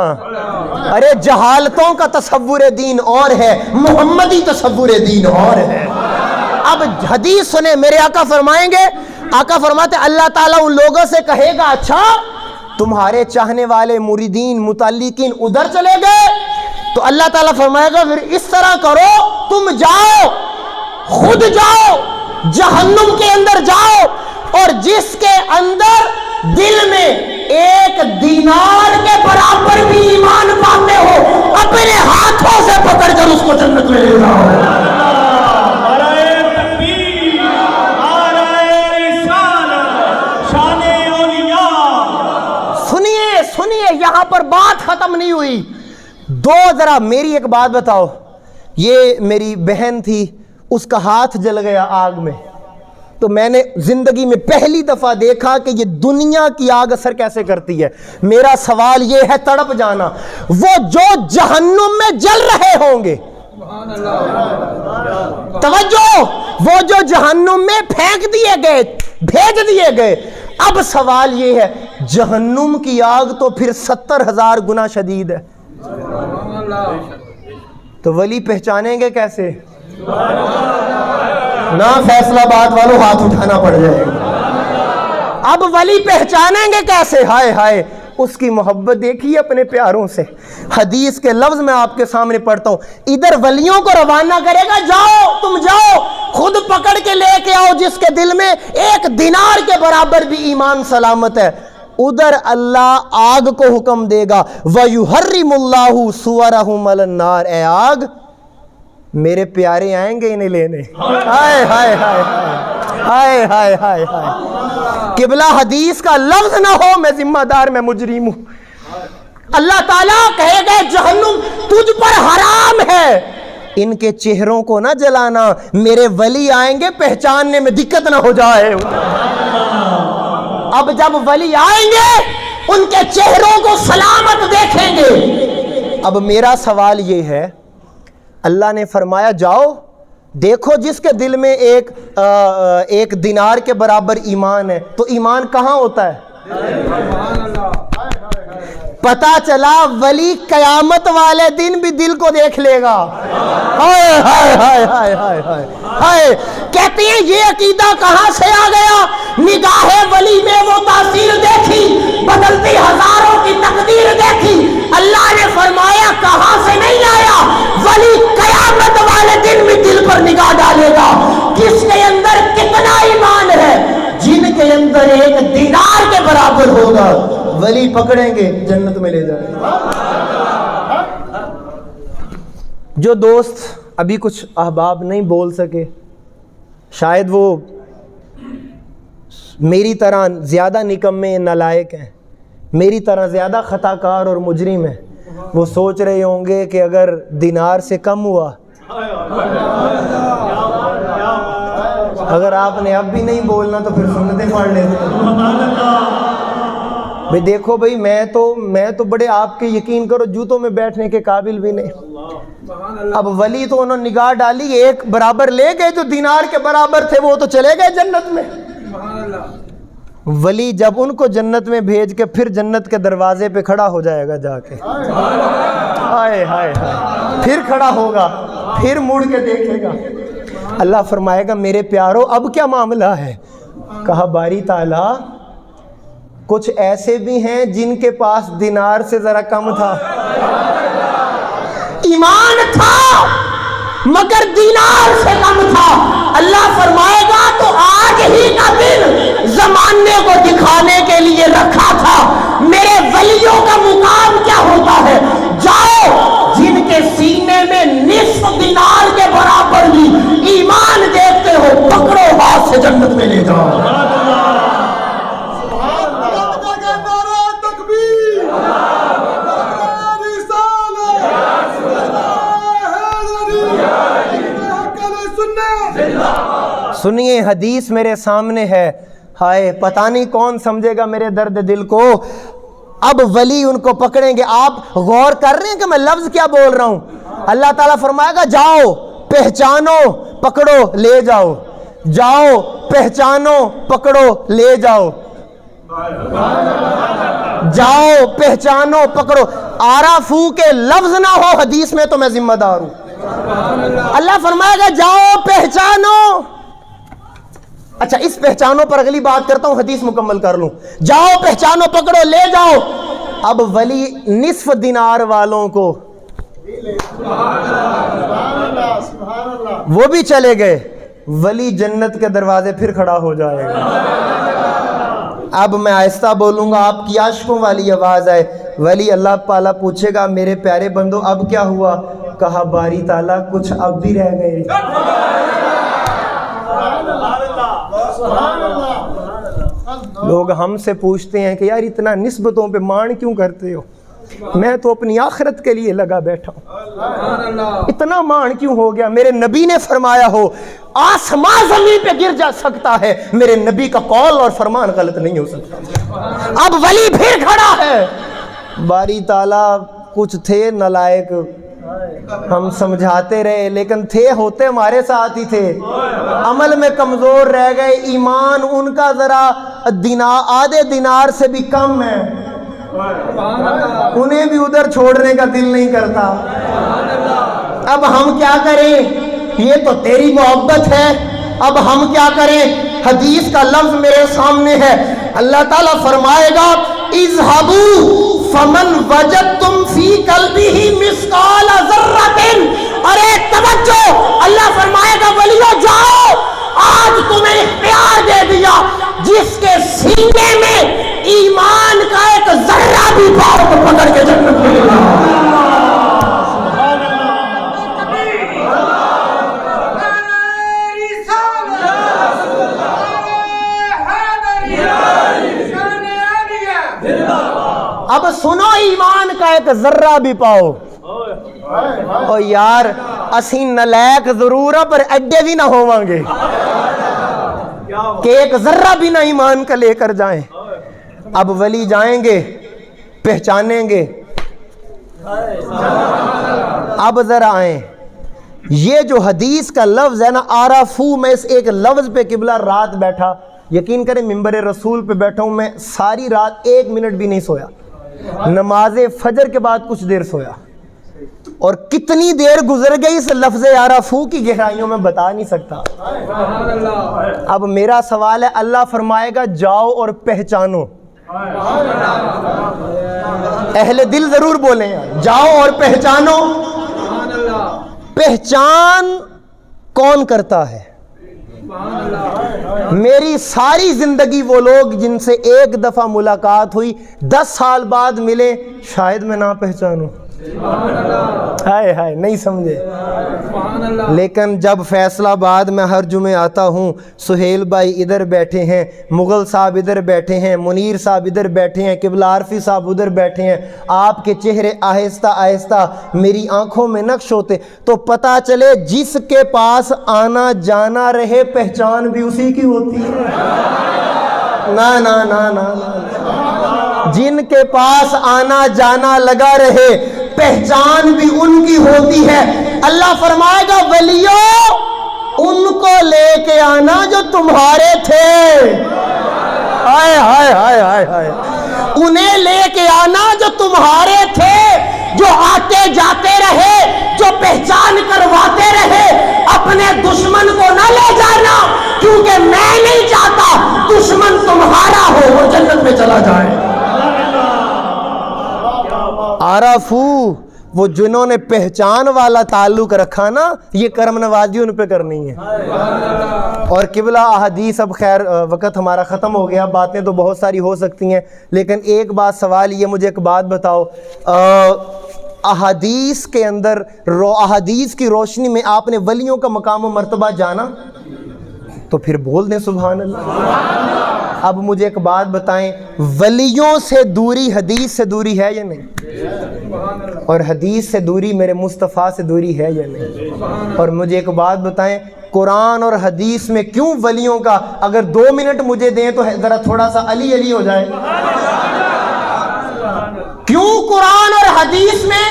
ارے جہالتوں کا تصور دین اور ہے، محمدی تصور دین اور ہے. اب حدیث سنیں، میرے آقا فرمائیں گے، آقا فرماتے اللہ تعالیٰ ان لوگوں سے کہے گا اچھا تمہارے چاہنے والے مریدین متعلقین ادھر چلے گئے، تو اللہ تعالیٰ فرمائے گا پھر اس طرح کرو، تم جاؤ، خود جاؤ جہنم کے اندر جاؤ، اور جس کے اندر دل میں ایک دینار کے برابر بھی ایمان پاتے ہو اپنے ہاتھوں سے پکڑ کر اس کو جنت میں لے جاؤ. یہاں پر بات ختم نہیں ہوئی. ذرا میری ایک بات بتاؤ، یہ میری بہن تھی، اس کا ہاتھ جل گیا آگ میں، تو میں نے زندگی میں پہلی دفعہ دیکھا کہ یہ دنیا کی آگ اثر کیسے کرتی ہے. میرا سوال یہ ہے تڑپ جانا، وہ جو جہنم میں جل رہے ہوں گے، توجہ، وہ جو جہنم میں پھینک دیے گئے، بھیج دیے گئے، اب سوال یہ ہے جہنم کی آگ تو پھر 70,000 گنا شدید ہے، تو ولی پہچانیں گے کیسے؟ نہ فیصلہ باد والوں ہاتھ اٹھانا پڑ جائے گا. اب ولی پہچانیں گے کیسے؟ ہائے ہائے، اس کی محبت دیکھیے اپنے پیاروں سے. حدیث کے لفظ میں آپ کے سامنے پڑھتا ہوں. ادھر ولیوں کو روانہ کرے گا، جاؤ تم جاؤ، خود پکڑ کے لے کے آؤ جس کے دل میں ایک دینار کے برابر بھی ایمان سلامت ہے. ادھر اللہ آگ کو حکم دے گا وَيُحَرِّمُ اللَّهُ صُوَرَهُمْ عَلَى النَّارِ، اے آگ میرے پیارے آئیں گے انہیں لینے. ہائے ہائے ہائے ہائے ہائے ہائے ہائے. قبلہ حدیث کا لفظ نہ ہو میں ذمہ دار، میں مجرم ہوں. اللہ تعالیٰ کہے گا جہنم تجھ پر حرام ہے، ان کے چہروں کو نہ جلانا، میرے ولی آئیں گے پہچاننے میں دقت نہ ہو جائے. اب جب ولی آئیں گے ان کے چہروں کو سلامت دیکھیں گے. اب میرا سوال یہ ہے، اللہ نے فرمایا جاؤ دیکھو جس کے دل میں ایک دینار کے برابر ایمان ہے، تو ایمان کہاں ہوتا ہے؟ پتا چلا ولی قیامت والے دن بھی دل کو دیکھ لے گا. ہائے ہائے ہائے ہائے ہائے ہائے ہائے. کہتے ہیں یہ عقیدہ کہاں سے آ گیا؟ نگاہ ولی میں وہ تاثیر دیکھی، بدلتی ہزاروں کی تقدیر دیکھی. اللہ نے فرمایا کہاں سے نہیں آیا، ولی قیامت والے دن بھی دل پر نگاہ ڈالے گا کس کے اندر کتنا ایمان ہے. جن کے اندر ایک دینار کے برابر ہوگا ولی پکڑیں گے جنت میں لے جائیں گے. جو دوست ابھی کچھ احباب نہیں بول سکے، شاید وہ میری طرح زیادہ نکمے نالائق ہیں، میری طرح زیادہ خطا کار اور مجرم ہیں، وہ سوچ رہے ہوں گے کہ اگر دینار سے کم ہوا، اگر آپ نے اب بھی نہیں بولنا تو پھر سنتیں پڑھ لیتے۔ بھئی دیکھو بھئی میں تو بڑے آپ کے یقین کرو جوتوں میں بیٹھنے کے قابل بھی نہیں۔ اب ولی تو انہوں نے نگاہ ڈالی، ایک برابر لے گئے جو دینار کے برابر تھے، وہ تو چلے گئے جنت میں۔ ولی جب ان کو جنت میں بھیج کے پھر جنت کے دروازے پہ کھڑا ہو جائے گا جا کے، ہائے ہائے ہائے، پھر کھڑا ہوگا، پھر مڑ کے دیکھے گا، اللہ فرمائے گا میرے پیارو اب کیا معاملہ ہے؟ کہا باری تعالیٰ کچھ ایسے بھی ہیں جن کے پاس دینار سے ذرا کم تھا، ایمان تھا مگر دینار سے کم تھا، اللہ فرمائے گا تو آج ہی کا دن زمانے کو دکھانے کے لیے رکھا تھا۔ میرے ولیوں کا مقام کیا ہوتا ہے؟ جاؤ جن کے سینے میں نصف دینار کے برابر بھی ایمان دیکھتے ہو، پکڑو ہاتھ سے جنت میں لے جاؤ۔ سنیے حدیث میرے سامنے ہے، ہائے پتہ نہیں کون سمجھے گا میرے درد دل کو۔ اب ولی ان کو پکڑیں گے، آپ غور کر رہے ہیں کہ میں لفظ کیا بول رہا ہوں؟ اللہ تعالیٰ فرمائے گا جاؤ پہچانو پکڑو لے جاؤ، جاؤ پہچانو پکڑو لے جاؤ، جاؤ پہچانو پکڑو۔ عارفو کے لفظ نہ ہو حدیث میں تو میں ذمہ دار ہوں۔ اللہ فرمائے گا جاؤ پہچانو۔ اچھا اس پہچانو پر اگلی بات کرتا ہوں، حدیث مکمل کر لوں۔ جاؤ پہچانو پکڑو لے جاؤ۔ اب ولی نصف دینار والوں کو وہ بھی چلے گئے، ولی جنت کے دروازے پھر کھڑا ہو جائے گا۔ اب میں آہستہ بولوں گا، آپ کی عاشقوں والی آواز آئے، ولی اللہ تعالیٰ پوچھے گا میرے پیارے بندو اب کیا ہوا؟ کہا باری تعالیٰ کچھ اب بھی رہ گئے۔ لوگ ہم سے پوچھتے ہیں کہ یار اتنا نسبتوں پہ مان کیوں کرتے ہو؟ میں تو اپنی آخرت کے لیے لگا بیٹھا ہوں، اتنا مان کیوں ہو گیا؟ میرے نبی نے فرمایا ہو آسمان زمین پہ گر جا سکتا ہے، میرے نبی کا قول اور فرمان غلط نہیں ہو سکتا۔ اب ولی پھر کھڑا ہے، باری تعالیٰ کچھ تھے نالائق، ہم سمجھاتے رہے لیکن تھے ہوتے ہمارے ساتھ ہی تھے، عمل میں کمزور رہ گئے، ایمان ان کا ذرا آدھے دینار سے بھی کم ہے، انہیں بھی ادھر چھوڑنے کا دل نہیں کرتا۔ اب ہم کیا کریں؟ یہ تو تیری محبت ہے، اب ہم کیا کریں؟ حدیث کا لفظ میرے سامنے ہے، اللہ تعالیٰ فرمائے گا اذهبوا فمن وجدتم فی قلبہ مثقال ذرۃ، ارے توجہ، اللہ فرمائے گا ولیو جاؤ، آج تمہیں اختیار دے دیا، جس کے سینے میں ایمان کا ایک ذرہ بھی پاؤ تو پکڑ کے جنت میں لے جاؤ۔ اب سنو ایمان کا ایک ذرہ بھی پاؤ۔ او یار اسی نلائق ضرور ہے پر اڈے بھی نہ ہوواں گے کہ ایک ذرہ بھی نہ ایمان کا لے کر جائیں۔ اب ولی جائیں گے پہچانیں گے۔ اب ذرا آئیں، یہ جو حدیث کا لفظ ہے نا عارفو، میں اس ایک لفظ پہ قبلہ رات بیٹھا، یقین کریں ممبر رسول پہ بیٹھا ہوں میں، ساری رات 1 منٹ بھی نہیں سویا، نماز فجر کے بعد کچھ دیر سویا، اور کتنی دیر گزر گئی اس لفظ عارفو کی گہرائیوں میں بتا نہیں سکتا۔ اب میرا سوال ہے، اللہ فرمائے گا جاؤ اور پہچانو، اہل دل ضرور بولیں جاؤ اور پہچانو۔ پہچان کون کرتا ہے؟ میری ساری زندگی وہ لوگ جن سے ایک دفعہ ملاقات ہوئی 10 سال بعد ملے، شاید میں نہ پہچانوں۔ ہائے ہائے نہیں سمجھے. لیکن جب فیصلہ آباد میں ہر جمعے آتا ہوں، سہیل بھائی ادھر بیٹھے ہیں، مغل صاحب ادھر بیٹھے ہیں، منیر صاحب ادھر بیٹھے ہیں، قبلہ عارفی صاحب ادھر بیٹھے ہیں، آپ کے چہرے آہستہ آہستہ میری آنکھوں میں نقش ہوتے تو پتہ چلے جس کے پاس آنا جانا رہے پہچان بھی اسی کی ہوتی ہے. نا نا نا نا نا، جن کے پاس آنا جانا لگا رہے پہچان بھی ان کی ہوتی ہے. اللہ فرمائے گا ولیوں ان کو لے کے آنا جو تمہارے تھے. ہائے ہائے ہائے ہائے ہائے، انہیں لے کے آنا جو تمہارے تھے، جو آتے جاتے رہے، جو پہچان کرواتے رہے. اپنے دشمن کو نہ لے جانا، کیونکہ میں نہیں چاہتا دشمن تمہارا ہو وہ جنت میں چلا جائے. عرفو، وہ جنہوں نے پہچان والا تعلق رکھا نا، یہ کرم نوازی ان پہ کرنی ہے. اور قبلہ احادیث، اب خیر وقت ہمارا ختم ہو گیا، باتیں تو بہت ساری ہو سکتی ہیں، لیکن ایک بات سوال یہ، مجھے ایک بات بتاؤ، احادیث کے اندر احادیث کی روشنی میں آپ نے ولیوں کا مقام و مرتبہ جانا؟ تو پھر بول دیں سبحان اللہ. اب مجھے ایک بات بتائیں، ولیوں سے دوری حدیث سے دوری ہے یا نہیں؟ اور حدیث سے دوری میرے مصطفیٰ سے دوری ہے یا نہیں؟ اور مجھے ایک بات بتائیں، قرآن اور حدیث میں کیوں ولیوں کا، اگر 2 منٹ مجھے دیں تو ذرا تھوڑا سا علی علی ہو جائے، کیوں قرآن اور حدیث میں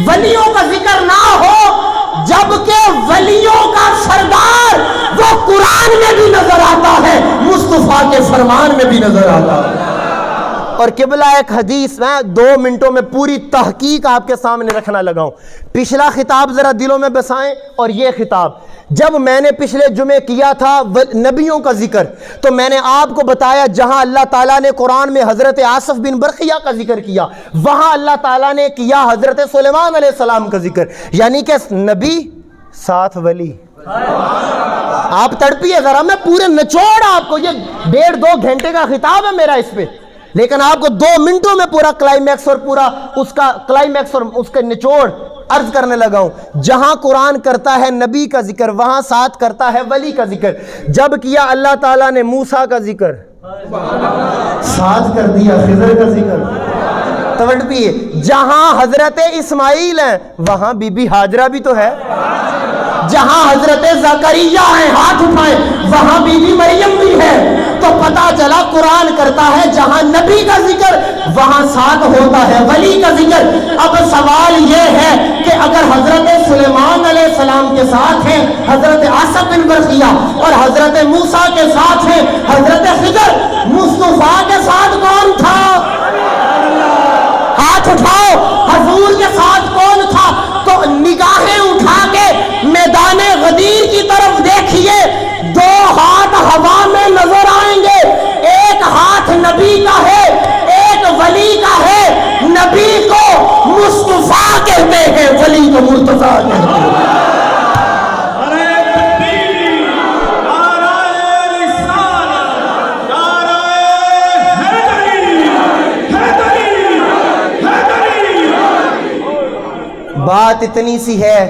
ولیوں کا ذکر نہ ہو، جبکہ ولیوں کا سردار وہ قرآن میں بھی نظر آتا ہے، مصطفیٰ کے فرمان میں بھی نظر آتا ہے. اور قبلہ ایک حدیث میں 2 منٹوں میں پوری تحقیق آپ کے سامنے رکھنا لگاؤں. پچھلا خطاب ذرا دلوں میں بسائیں، اور یہ خطاب جب میں نے پچھلے جمعے کیا تھا نبیوں کا ذکر، تو میں نے آپ کو بتایا جہاں اللہ تعالیٰ نے قرآن میں حضرت آصف بن برقیہ کا ذکر کیا، وہاں اللہ تعالیٰ نے کیا حضرت سلیمان علیہ السلام کا ذکر، یعنی کہ نبی ساتھ ولی. آپ تڑپیے ذرا، میں پورے نچوڑ آپ کو، یہ 1.5-2 گھنٹے کا خطاب ہے میرا اس پہ، لیکن آپ کو 2 منٹوں میں پورا کلائمیکس اور پورا اس کا کلائمیکس اور اس کے نچوڑ عرض کرنے لگا ہوں. جہاں قرآن کرتا ہے نبی کا ذکر، وہاں ساتھ کرتا ہے ولی کا ذکر. جب کیا اللہ تعالیٰ نے موسیٰ کا ذکر، ساتھ کر دیا خضر کا ذکر. توجہ بھی، جہاں حضرت اسماعیل ہیں وہاں بی بی ہاجرہ بھی تو ہے، جہاں حضرت زکریا ہیں ہاتھ اٹھائیں وہاں بی بی مریم بھی ہے. تو پتا چلا قرآن کرتا ہے جہاں نبی کا ذکر وہاں ساتھ ہوتا ہے ولی کا ذکر. اب سوال یہ ہے کہ اگر حضرت سلیمان علیہ السلام کے ساتھ ہیں حضرت آصف بن برقیہ، اور حضرت موسیٰ کے ساتھ ہیں حضرت خضر، مصطفیٰ کے ساتھ کون تھا؟ ہاتھ اٹھاؤ، حضور کے ساتھ کون تھا؟ تو نگاہیں اٹھا کے میدان غدیر کی طرف دیکھیے، 2 ہاتھ ہوا میں نظر آئیں گے، ایک ہاتھ نبی کا ہے، ایک ولی کا ہے. نبی کو مصطفیٰ کہتے ہیں، ولی کو مرتضیٰ کہتے ہیں. بات اتنی سی ہے،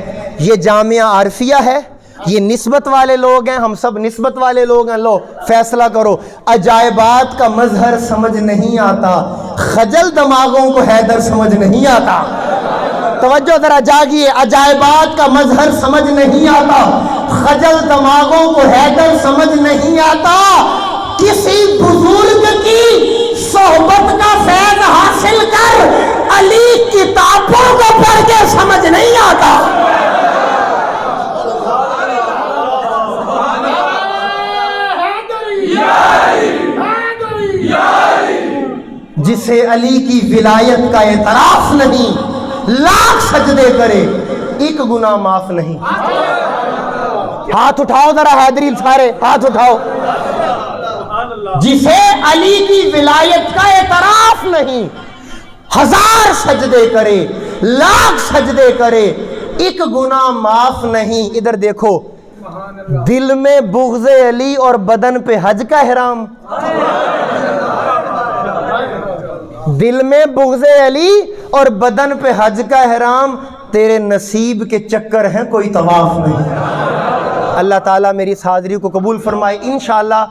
یہ جامعہ عارفیہ ہے، یہ نسبت والے لوگ ہیں، ہم سب نسبت والے لوگ ہیں. لو فیصلہ کرو. عجائبات کا مظہر سمجھ نہیں آتا، خجل دماغوں کو حیدر سمجھ نہیں آتا. توجہ ذرا جاگیے، عجائبات کا مظہر سمجھ نہیں آتا، خجل دماغوں کو حیدر سمجھ نہیں آتا. کسی بزرگ کی صحبت کا فیض حاصل کر علی کتابوں کو پڑھ کے سمجھ نہیں آتا. جسے علی کی ولایت کا اعتراف نہیں، لاکھ سجدے کرے ایک گناہ معاف نہیں. ہاتھ اٹھاؤ ذرا حیدری سارے، ہاتھ اٹھاؤ. جسے علی کی ولایت کا اعتراف نہیں، 1000 سجدے کرے، لاکھ سجدے کرے، ایک گناہ معاف نہیں. ادھر دیکھو، دل میں بغض علی اور بدن پہ حج کا احرام. دل میں بغض علی اور بدن پہ حج کا احرام، تیرے نصیب کے چکر ہیں، کوئی طواف نہیں۔ اللہ تعالیٰ میری اس حاضری کو قبول فرمائے۔ انشاءاللہ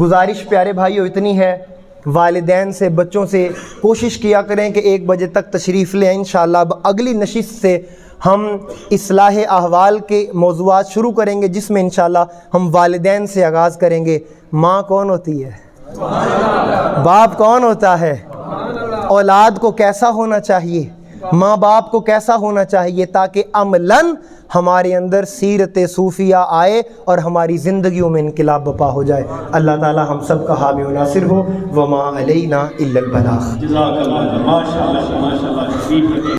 گزارش پیارے بھائیو اتنی ہے، والدین سے بچوں سے کوشش کیا کریں کہ 1 بجے تک تشریف لیں۔ انشاءاللہ اب اگلی نشست سے ہم اصلاح احوال کے موضوعات شروع کریں گے، جس میں انشاءاللہ ہم والدین سے آغاز کریں گے۔ ماں کون ہوتی ہے؟ باپ کون ہوتا ہے؟ اولاد کو کیسا ہونا چاہیے؟ ماں باپ کو کیسا ہونا چاہیے، تاکہ عملاً ہمارے اندر سیرت صوفیہ آئے اور ہماری زندگیوں میں انقلاب بپا ہو جائے۔ اللہ تعالی ہم سب کا حامی و ناصر ہو۔ وما علینا الا البلاغ۔ جزاک اللہ، ماشاء اللہ، ماشاء اللہ۔